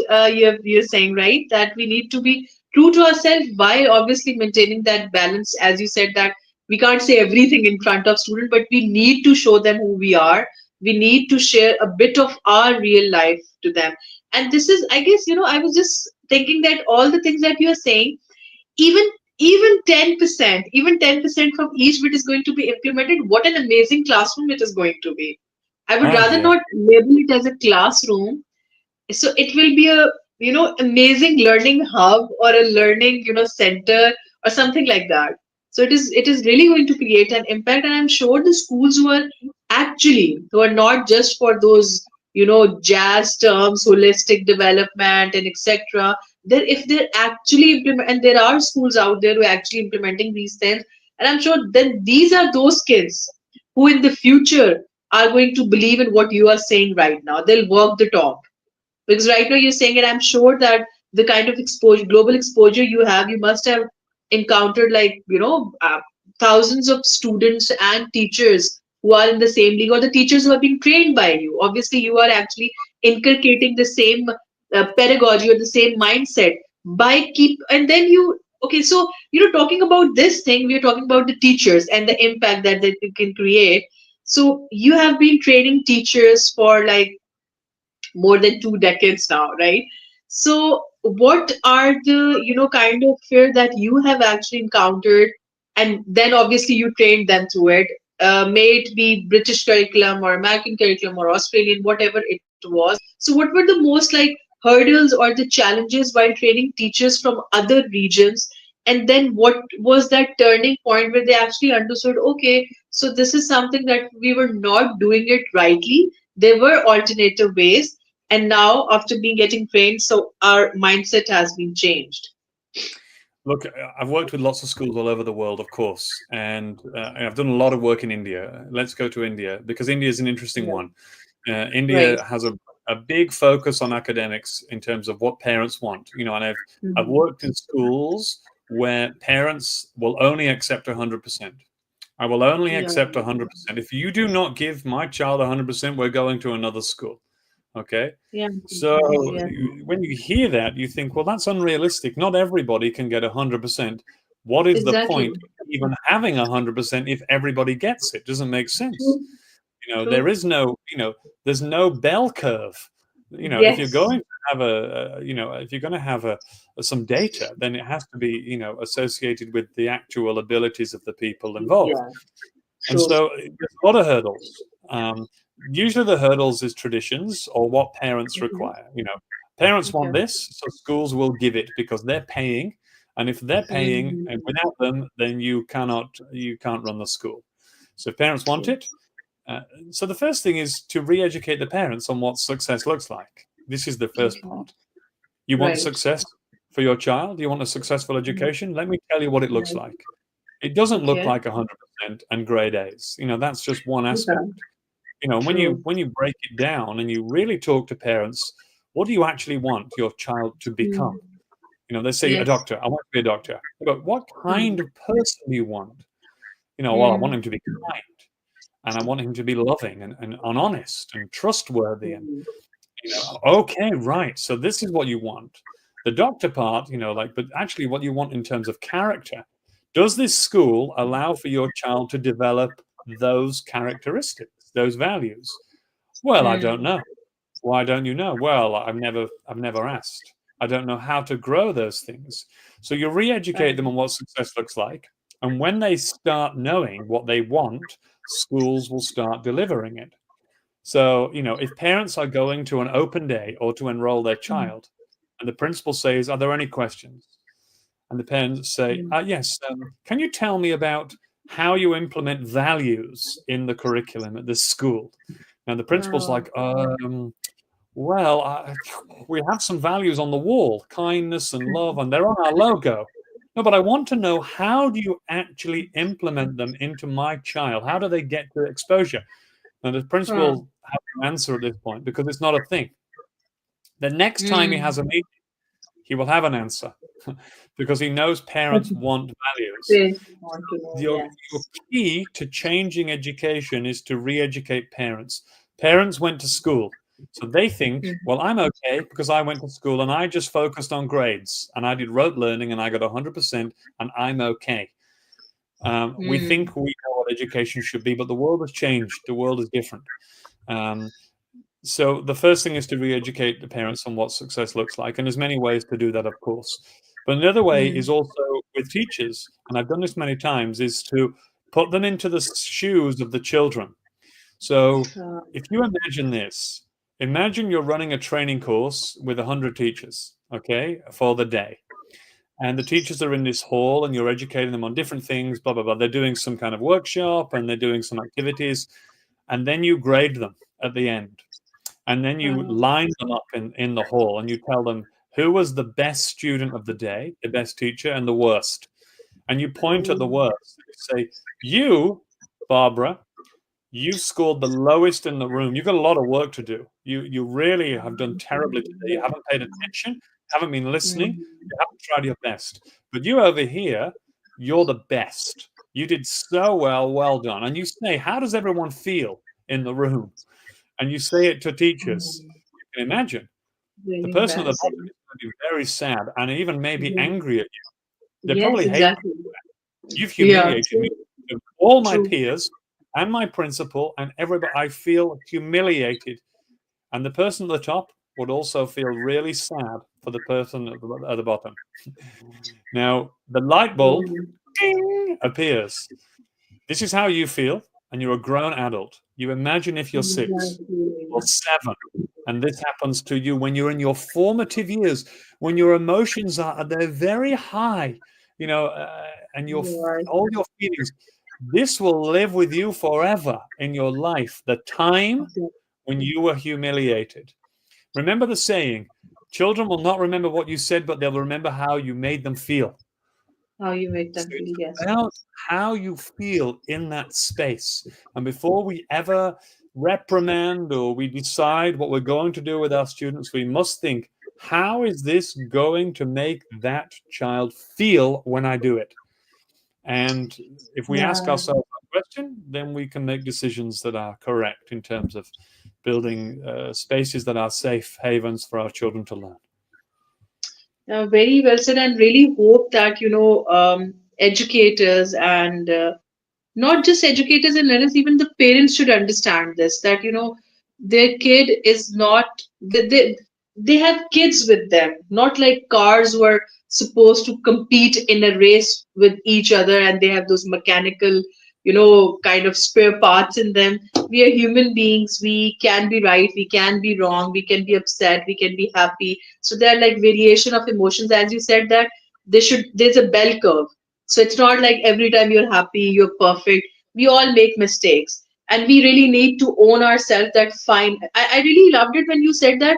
you're saying, right? That we need to be true to ourselves while obviously maintaining that balance. As you said, that we can't say everything in front of students, but we need to show them who we are. We need to share a bit of our real life to them. And this is, I guess, I was just thinking that all the things that you are saying, even even 10%, even 10% from each bit is going to be implemented. What an amazing classroom it is going to be. I would Oh rather yeah. not label it as a classroom. So it will be a amazing learning hub or a learning center or something like that. So it is really going to create an impact, and I'm sure the schools who are not just for those jazz terms, holistic development and etc. There, if they're actually implement, and there are schools out there who are actually implementing these things, and I'm sure then these are those kids who in the future are going to believe in what you are saying right now. They'll walk the talk, because right now you're saying it. I'm sure that the kind of exposure, global exposure you have, you must have encountered like thousands of students and teachers who are in the same league, or the teachers who are being trained by you. Obviously you are actually inculcating the same pedagogy or the same mindset by keep. And then you, okay, so talking about this thing, we're talking about the teachers and the impact that they can create. So you have been training teachers for like more than 2 decades now, right? So, what are the kind of fear that you have actually encountered, and then obviously you trained them through it? May it be British curriculum or American curriculum or Australian, whatever it was. So, what were the most like hurdles or the challenges while training teachers from other regions? And then what was that turning point where they actually understood, okay, so this is something that we were not doing it rightly. There were alternative ways, and now after being getting trained, so our mindset has been changed. Look, I've worked with lots of schools all over the world, of course, and I've done a lot of work in India. Let's go to India because India is an interesting Yeah. one. Right. India has a big focus on academics in terms of what parents want. And I've Mhm. worked in schools where parents will only accept 100%. I will only Yeah. accept 100%. If you do not give my child 100%, we're going to another school. Okay. Yeah. So Yeah. when you hear that, you think, well, that's unrealistic. Not everybody can get 100%. What is the Exactly. point of even having 100% if everybody gets it? Doesn't make sense. True. There True. is no, there's no bell curve. If you're Yes. going to have if you're going to have some data, then it has to be, associated with the actual abilities of the people involved. Yeah. And True. so there's a lot of hurdles. usually the hurdles is traditions or what parents Okay. require. Parents want Okay. this, so schools will give it because they're paying. And if they're paying Mm. and without them, then you can't run the school. So if parents want Okay. it, so the first thing is to re-educate the parents on what success looks like. This is the first Okay. part. You want Right. success for your child? You want a successful Mm. education? Let me tell you what it looks Right. like. It doesn't look Okay. like 100% and grade A's. That's just one Yeah. aspect. When you True. when you break it down and you really talk to parents, what do you actually want your child to become? Mm. They say a Yes. doctor. I want to be a doctor. But what kind Mm. of person do you want? Well, I want Mm. him to be kind, and I want him to be loving and honest and trustworthy. And Mm. okay, right. So this is what you want. The doctor part, but actually what you want in terms of character. Does this school allow for your child to develop those characteristics, those values? Well, I don't Mm. know. Why don't you know? Well, I've never asked. I don't know how to grow those things. So you re-educate them Right. on what success looks like. And when they start knowing what they want, schools will start delivering it. So, if parents are going to an open day or to enroll their Mm. child, and the principal says, "Are there any questions?" And the parents say, Mm. "Yes, can you tell me about how you implement values in the curriculum at this school?" And the principal's Oh. like, well, we have some values on the wall, kindness and love, and they're on our logo. No, but I want to know, how do you actually implement them into my child? How do they get to exposure? And the Huh. principal has no answer at this point because it's not a thing. The next time he has a Mm. meeting, he will have an answer because he knows parents want values. They want to know. Your Yes. key to changing education is to re-educate parents. Parents went to school, so they think, Mm. well, I'm okay because I went to school and I just focused on grades and I did rote learning and I got 100% and I'm okay. We Mm. think we know what education should be, but the world has changed. The world is different. Um, so the first thing is to re-educate the parents on what success looks like, and there's many ways to do that, of course. But another way is Mm. also with teachers, and I've done this many times, is to put them into the shoes of the children. So Uh, if you imagine this, imagine you're running a training course with 100 teachers, okay, for the day. And the teachers are in this hall and you're educating them on different things, blah, blah, blah. They're doing some kind of workshop and they're doing some activities. And then you grade them at the end. And then you uh, line them up in the hall and you tell them who was the best student of the day, the best teacher, and the worst. And you point at the oh. worst. You say, you, Barbara, you've scored the lowest in the room. You've got a lot of work to do. You really have done terribly today. You haven't paid attention, haven't been listening, Mm. you haven't tried your best. But you over here, you're the best. You did so well, well done. And you say, how does everyone feel in the room? And you say it to teachers. Mm. You can imagine the Really person at the bottom embarrassing. is going to be very sad and even maybe Yeah. angry at you. They Yes, probably hate exactly. you've Yeah. humiliated me to all my True. peers and my principal and everybody. I feel humiliated. And the person at the top would also feel really sad for the person at the bottom. Now, the light bulb Mm. ding, appears. This is how you feel, and you're a grown adult. You imagine if you're 6 Exactly. or 7, and this happens to you when you're in your formative years, when your emotions are they're very high, and Right. all your feelings. This will live with you forever in your life. The time Exactly. when you were humiliated. Remember the saying: children will not remember what you said, but they'll remember how you made them feel. How you make So them it's feel, yes. about how you feel in that space. And before we ever reprimand or we decide what we're going to do with our students, we must think, how is this going to make that child feel when I do it? And if we ask Yeah. ourselves that question, then we can make decisions that are correct in terms of building spaces that are safe havens for our children to learn. Very well said, and really hope that educators and not just educators and learners, even the parents should understand this, that their kid is not they have kids with them, not like cars were supposed to compete in a race with each other and they have those mechanical kind of spare parts in them. We are human beings. We can be right, we can be wrong, we can be upset, we can be happy. So there are like variation of emotions, as you said, that there's a bell curve. So it's not like every time you're happy, you're perfect. We all make mistakes. And we really need to own ourselves that fine. I really loved it when you said that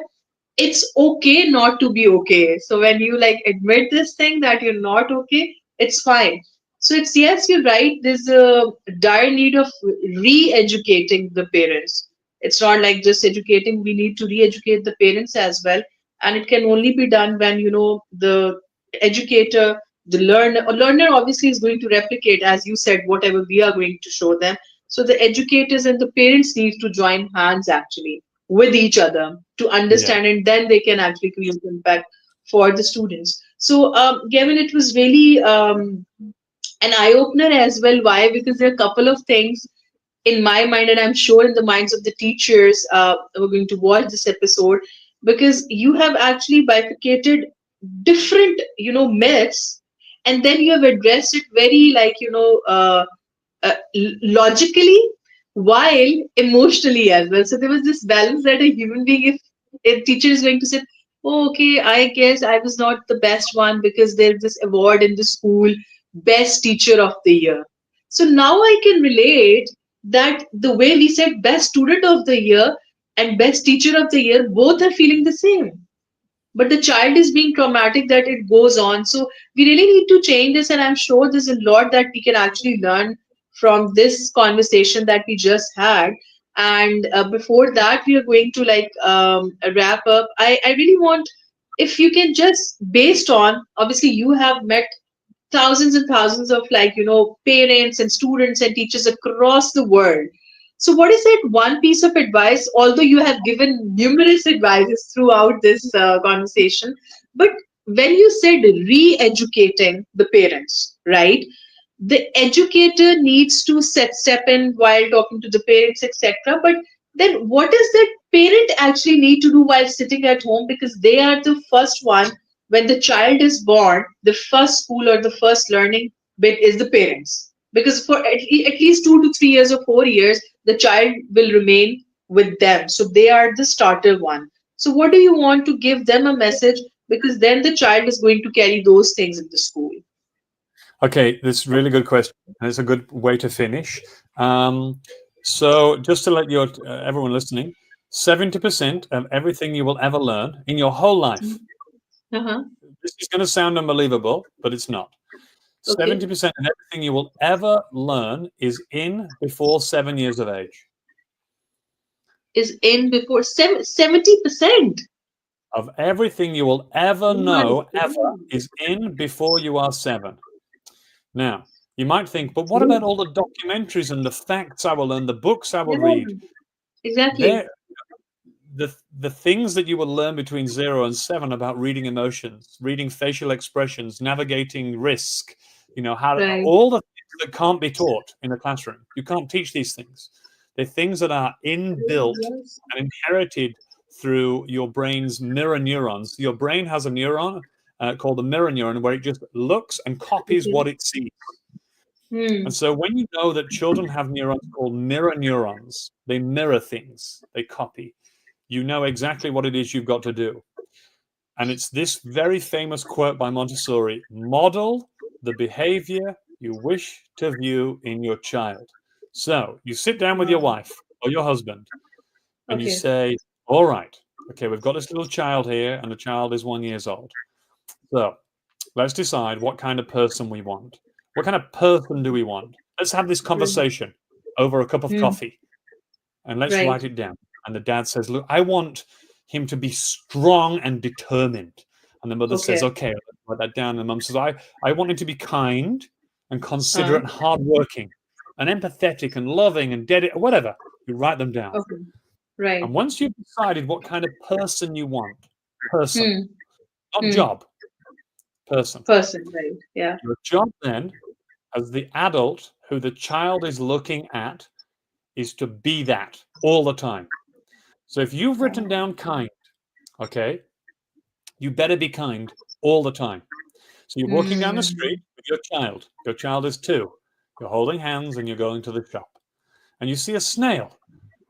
it's okay not to be okay. So when you like admit this thing that you're not okay, it's fine. So it's, yes, you're right. There's a dire need of re-educating the parents. It's not like just educating. We need to re-educate the parents as well. And it can only be done when, the educator, the learner obviously is going to replicate, as you said, whatever we are going to show them. So the educators and the parents need to join hands actually with each other to Yeah. understand, and then they can actually create impact for the students. So Gavin, it was really an eye opener as well. Why? Because there are a couple of things in my mind, and I'm sure in the minds of the teachers who are going to watch this episode, because you have actually bifurcated different myths, and then you have addressed it very, like, logically while emotionally as well. So there was this balance that a human being, if a teacher is going to say, oh, okay, I guess I was not the best one because there's this award in the school, best teacher of the year. So now I can relate that the way we said best student of the year and best teacher of the year, both are feeling the same, but the child is being traumatic that it goes on. So we really need to change this, and I'm sure there's a lot that we can actually learn from this conversation that we just had. And before that, we are going to like wrap up. I really want, if you can just, based on, obviously you have met thousands and thousands of, like, parents and students and teachers across the world. So what is that one piece of advice, although you have given numerous advices throughout this conversation, but when you said re-educating the parents, right, the educator needs to step in while talking to the parents, etc., but then what does that parent actually need to do while sitting at home, because they are the first one. When the child is born, the first school or the first learning bit is the parents, because for at least 2 to 3 years or 4 years, the child will remain with them, so they are the starter one. So what do you want to give them a message, because then the child is going to carry those things in the school. Okay, this is a really good question, and it's a good way to finish. So, just to let your everyone listening, 70% of everything you will ever learn in your whole life. Uh-huh. This is going to sound unbelievable, but it's not. Okay. 70% of everything you will ever learn is in before 7 years of age. Is in before 70%. Of everything you will ever Oh my know, ever, God. is in before you are 7. Now, you might think, but what Yeah, about all the documentaries and the facts I will learn, the books I will read? yeah, exactly. There, the things that you will learn between 0 and 7 about reading emotions, reading facial expressions, navigating risk, how to, Right. all the things that can't be taught in the classroom. You can't teach these things. They're things that are inbuilt Yes. and inherited through your brain's mirror neurons. Your brain has a neuron called the mirror neuron where it just looks and copies Okay. what it sees. And Hmm. so when you know that children have neurons called mirror neurons, they mirror things, they copy. You know exactly what it is you've got to do. And it's this very famous quote by Montessori: model the behavior you wish to view in your child. So you sit down with your Wow. wife or your husband and you Okay. say, all right, okay, we've got this little child here and the child is 1 year old. So let's decide what kind of person we want. What kind of person do we want? Let's have this Right. conversation over a cup of Hmm. coffee and let's Right. write it down. And the dad says, look, I want him to be strong and determined. And the mother says, Okay. okay, let's write that down. And the mum says, I want him to be kind and Uh, considerate and hardworking and empathetic and loving and dedicated, whatever. You write them down. okay. Right. And once you've decided what kind of person you want, person, Hmm. not Hmm. job, person, Person. Right. Yeah. your job then, as the adult who the child is looking at, is to be that all the time. So if you've written down kind, okay, you better be kind all the time. So you're walking down the street Hmm. with your child. Your child is 2. You're holding hands and you're going to the shop. And you see a snail.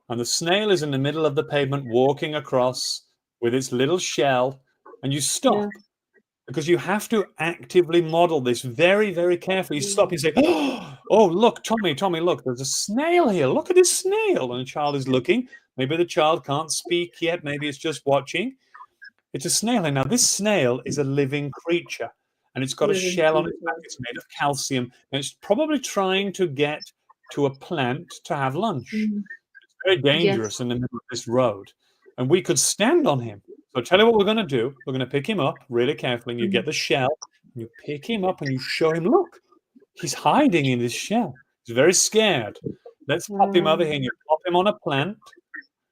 And the snail is in the middle of the pavement walking across with its little shell. And you Yeah. stop because you have to actively model this very, very carefully. You stop and say, oh, look, Tommy, look, there's a snail here. Look at this snail. And the child is looking. Maybe the child can't speak yet. Maybe it's just watching. It's a snail. And now this snail is a living creature. And it's got a Living shell on its back. creature. It's made of calcium. And it's probably trying to get to a plant to have lunch. Mm. It's very Yes. dangerous in the middle of this road. And we could stand on him. So tell you what we're going to do. We're going to pick him up really carefully. And you Mm. get the shell. And you pick him up and you show him, look, he's hiding in this shell. He's very scared. Let's pop him over here. And you pop him on a plant.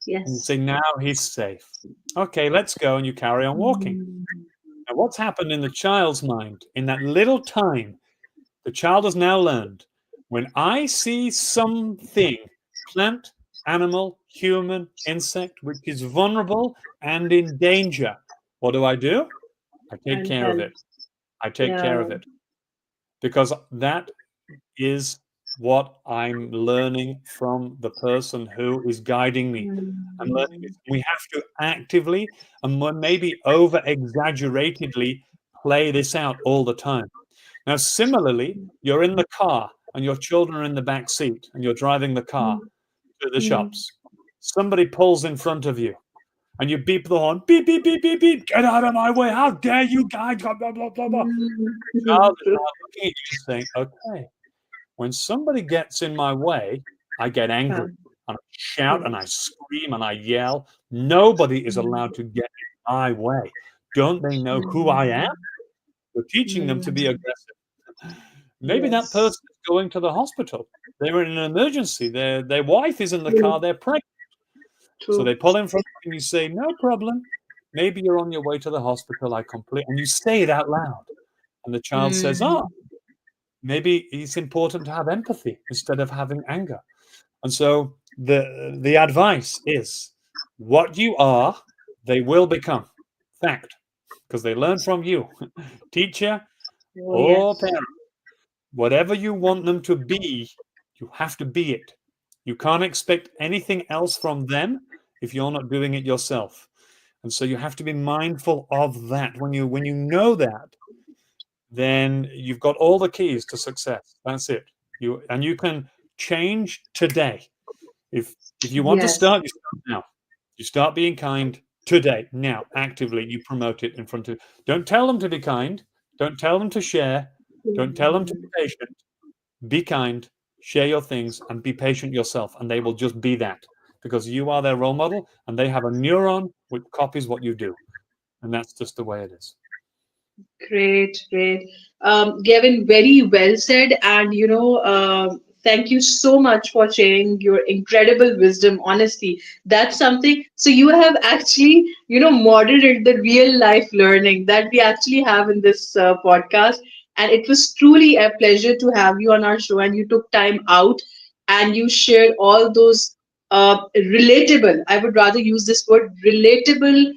And you Yes. say, now he's safe. Okay, let's go. And you carry on walking. Mm. Now, what's happened in the child's mind in that little time? The child has now learned when I see something, plant, animal, human, insect, which is vulnerable and in danger, what do? I take And care of help. it. I take Yeah. care of it because that is what I'm learning from the person who is guiding me. I'm learning Mm. it. We have to actively and maybe over exaggeratedly play this out all the time. Now, similarly, you're in the car and your children are in the back seat and you're driving the car Mm. to the Mm. shops. Somebody pulls in front of you and you beep the horn, beep, beep, beep, beep, beep, get out of my way. How dare you guys? Blah, blah, blah, blah, blah. Mm. Child is now looking at you saying, okay, when somebody gets in my way, I get Yeah. angry and I shout and I Yes. scream and I yell. Nobody is Mm. allowed to get in my way. Don't they know who I am? Mm. We're teaching them to be Mm. aggressive. Maybe that Yes. person is going to the hospital. They're in an emergency. Their wife is in the car. True. They're pregnant. So True. they pull in front of you and you say, no problem. Maybe you're on your way to the hospital. And you say it out loud. And the child says, Mm. oh, maybe it's important to have empathy instead of having anger. And so the advice is what you are, they will become. Fact. Because they learn from you, teacher Oh, or yes. parent. Whatever you want them to be, you have to be it. You can't expect anything else from them if you're not doing it yourself. And so you have to be mindful of that. When you know that, then you've got all the keys to success. That's it. You can change today. If you want to Yes. start, you start now. You start being kind today, now, actively. You promote it in front of. Don't tell them to be kind. Don't tell them to share. Don't tell them to be patient. Be kind, share your things, and be patient yourself. And they will just be that because you are their role model and they have a neuron which copies what you do. And that's just the way it is. Great, great. Gavin, very well said. And, thank you so much for sharing your incredible wisdom. Honestly, that's something. So, you have actually, modeled it, the real life learning that we actually have in this podcast. And it was truly a pleasure to have you on our show. And you took time out and you shared all those relatable, I would rather use this word, relatable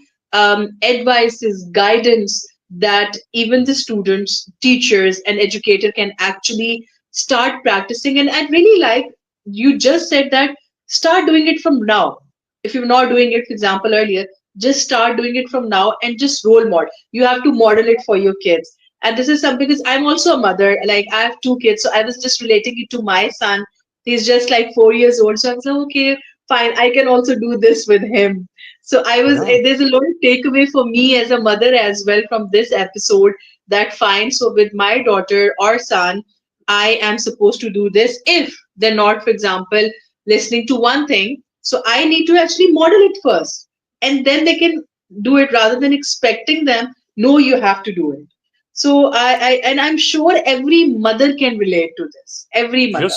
advices, guidance that even the students, teachers, and educator can actually start practicing. And I'd really like you just said that start doing it from now. If you're not doing it, for example, earlier, just start doing it from now and just role model. You have to model it for your kids. And this is something because I'm also a mother. Like I have two kids, so I was just relating it to my son. He's just like 4 years old. So I was like, okay, fine, I can also do this with him. So Yeah. there's a lot of takeaway for me as a mother as well from this episode that fine. So with my daughter or son, I am supposed to do this if they're not, for example, listening to one thing. So I need to actually model it first and then they can do it rather than expecting them, no, you have to do it. So and I'm sure every mother can relate to this. Every mother.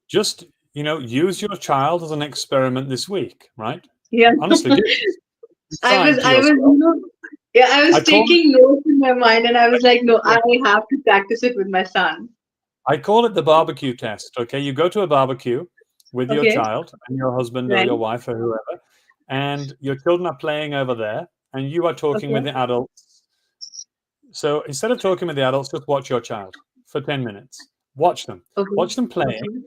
Just use your child as an experiment this week, right? Yeah. Honestly, do this. Be kind to I was, yourself. yeah, I I was call it taking notes in my mind and I was like, no, yeah, I have to practice it with my son. I call it the barbecue test. Okay, you go to a barbecue with your Okay. child and your husband or Right. your wife or whoever, and your children are playing over there, and you are talking with Okay. the adults. So instead of talking with the adults, just watch your child for 10 minutes Watch them. Okay. Watch them playing Okay.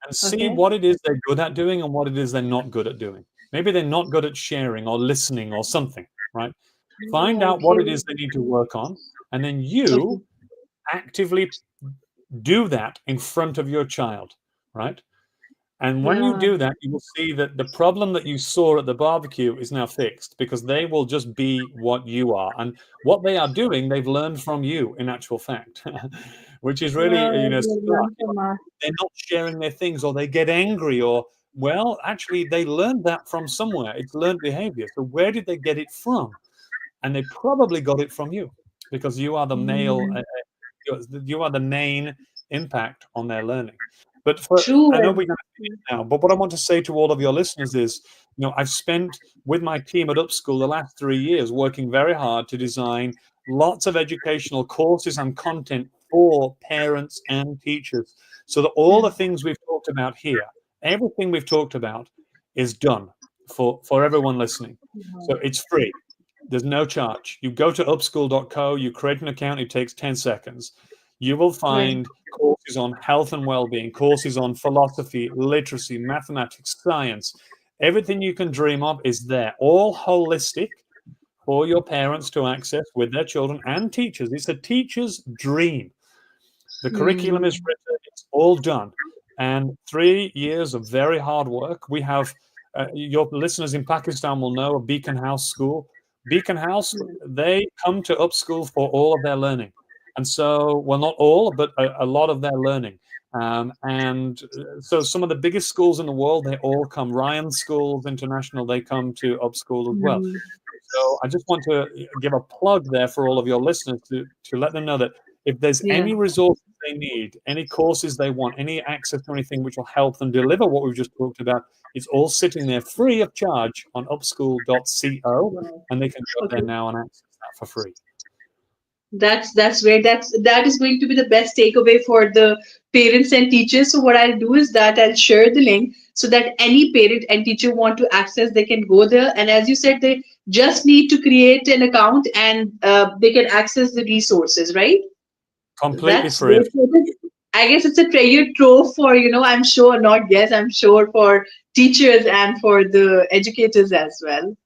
and see Okay. what it is they're good at doing and what it is they're not good at doing. Maybe they're not good at sharing or listening or something, right? Find out what Okay. it is they need to work on, and then Okay. you actively do that in front of your child, right? And when you Yeah. do that, you will see that the problem that you saw at the barbecue is now fixed because they will just be what you are. And what they are doing, they've learned from you in actual fact, which is really, Yeah. They smart. learn from us. They're not sharing their things or they get angry or, well, actually, they learned that from somewhere. It's learned behavior. So where did they get it from? And they probably got it from you because you are the male, Mm. you are the main impact on their learning. But for, True. I know we're going to finish now, but what I want to say to all of your listeners is, I've spent with my team at Upschool the last 3 years working very hard to design lots of educational courses and content for parents and teachers so that all the things we've talked about here, everything we've talked about is done for everyone listening. So it's free. There's no charge. You go to upschool.co, you create an account, it takes 10 seconds. You will Right. find courses on health and well-being, courses on philosophy, literacy, mathematics, science. Everything you can dream of is there, all holistic for your parents to access with their children and teachers. It's a teacher's dream. The curriculum is Mm. written, it's all done. And 3 years of very hard work. We have, your listeners in Pakistan will know, a Beacon House school. Beacon House, they come to Upschool for all of their learning. And so, well, not all, but a lot of their learning. So some of the biggest schools in the world, they all come. Ryan Schools International, they come to Upschool as well. Mm. So I just want to give a plug there for all of your listeners to let them know that if there's Yeah. any resources they need, any courses they want, any access to anything which will help them deliver what we've just talked about, it's all sitting there free of charge on upschool.co, Wow. and they can go there Okay. now and access that for free. That's where that is going to be the best takeaway for the parents and teachers. So what I'll do is that I'll share the link so that any parent and teacher want to access, they can go there. And as you said, they just need to create an account and they can access the resources, right? Completely That's free. great. So I guess it's a treasure trove for, I'm sure, not guess, I'm sure for teachers and for the educators as well.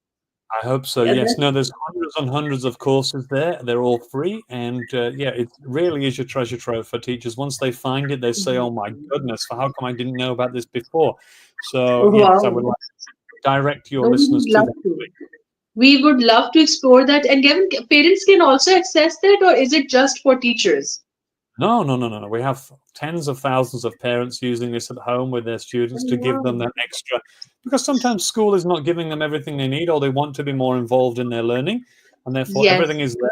I hope so. Yeah, Yes. that's No, there's hundreds and hundreds of courses there. They're all free, and yeah, it really is your treasure trove for teachers. Once they find it, they say, "Oh my goodness, how come I didn't know about this before?" So yes, I would wow. like to direct your No, we listeners would to love that. to. We would love to explore that. And Gavin, parents can also access that, or is it just for teachers? No, no, no, no, no. We have tens of thousands of parents using this at home with their students Oh, to give them wow. that extra, because sometimes school is not giving them everything they need, or they want to be more involved in their learning, and therefore Yes. everything is there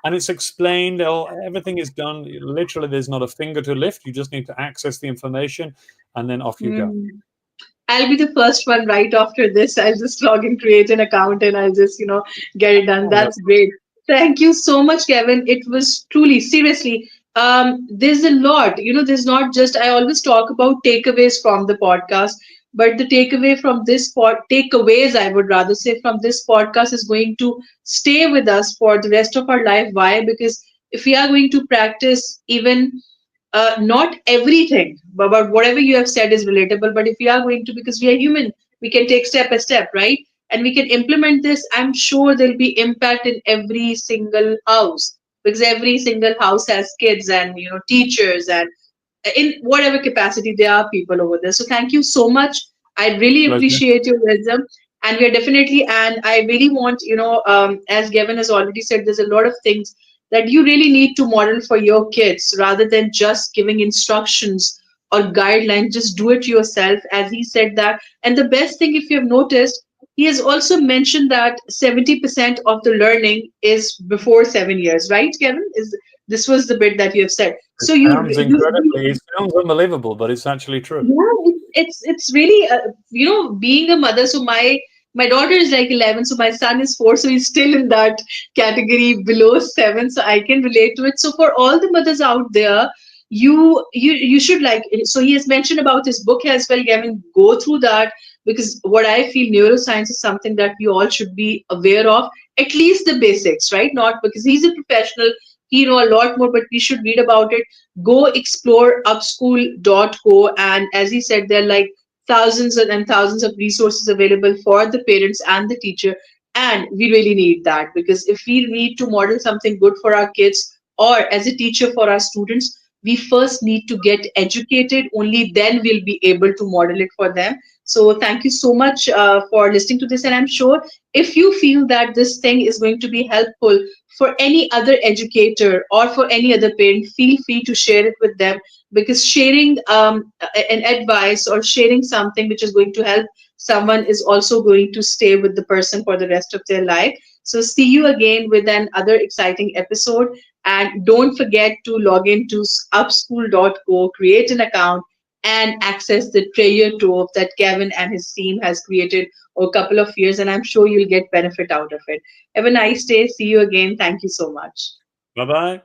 and it's explained. Everything is done. Literally, there's not a finger to lift. You just need to access the information, and then off you go. Hmm. I'll be the first one right after this. I'll just log in, create an account, and I'll just, get it done. Oh, That's great. Thank you so much, Kevin. It was truly, seriously, there's a lot, there's not just, I always talk about takeaways from the podcast, but the takeaway from takeaways, I would rather say, from this podcast is going to stay with us for the rest of our life. Why? Because if we are going to practice even not everything about whatever you have said is relatable, but if we are going to, because we are human, we can take step by step, right? And we can implement this. I'm sure there'll be impact in every single house, because every single house has kids and teachers, and in whatever capacity there are people over there. So thank you so much. I really pleasure. appreciate your wisdom. And we are definitely, and I really want, as Gavin has already said, there's a lot of things that you really need to model for your kids rather than just giving instructions or guidelines. Just do it yourself, as he said that. And the best thing, if you have noticed, he has also mentioned that 70% of the learning is before 7 years, right, Kevin? Is This was the bit that you have said. It So you, sounds you incredibly. It sounds unbelievable, but it's actually true. yeah, it's really being a mother. So my daughter is like 11, so my son is 4, so he's still in that category below 7. So I can relate to it. So for all the mothers out there, you should, like. So he has mentioned about his book as well. Gavin, go through that, because what I feel, neuroscience is something that we all should be aware of, at least the basics, right? Not because he's a professional. he know a lot more, but we should read about it. Go explore upschool.co, and as he said, there are like thousands and thousands of resources available for the parents and the teacher. And we really need that, because if we need to model something good for our kids, or as a teacher for our students, we first need to get educated. Only then we'll be able to model it for them. So thank you so much for listening to this. And I'm sure if you feel that this thing is going to be helpful for any other educator or for any other parent, feel free to share it with them, because sharing an advice or sharing something which is going to help someone is also going to stay with the person for the rest of their life. So see you again with another exciting episode. And don't forget to log into upschool.co, create an account, and access the treasure trove that Gavin and his team has created over a couple of years. And I'm sure you'll get benefit out of it. Have a nice day. See you again. Thank you so much. Bye bye.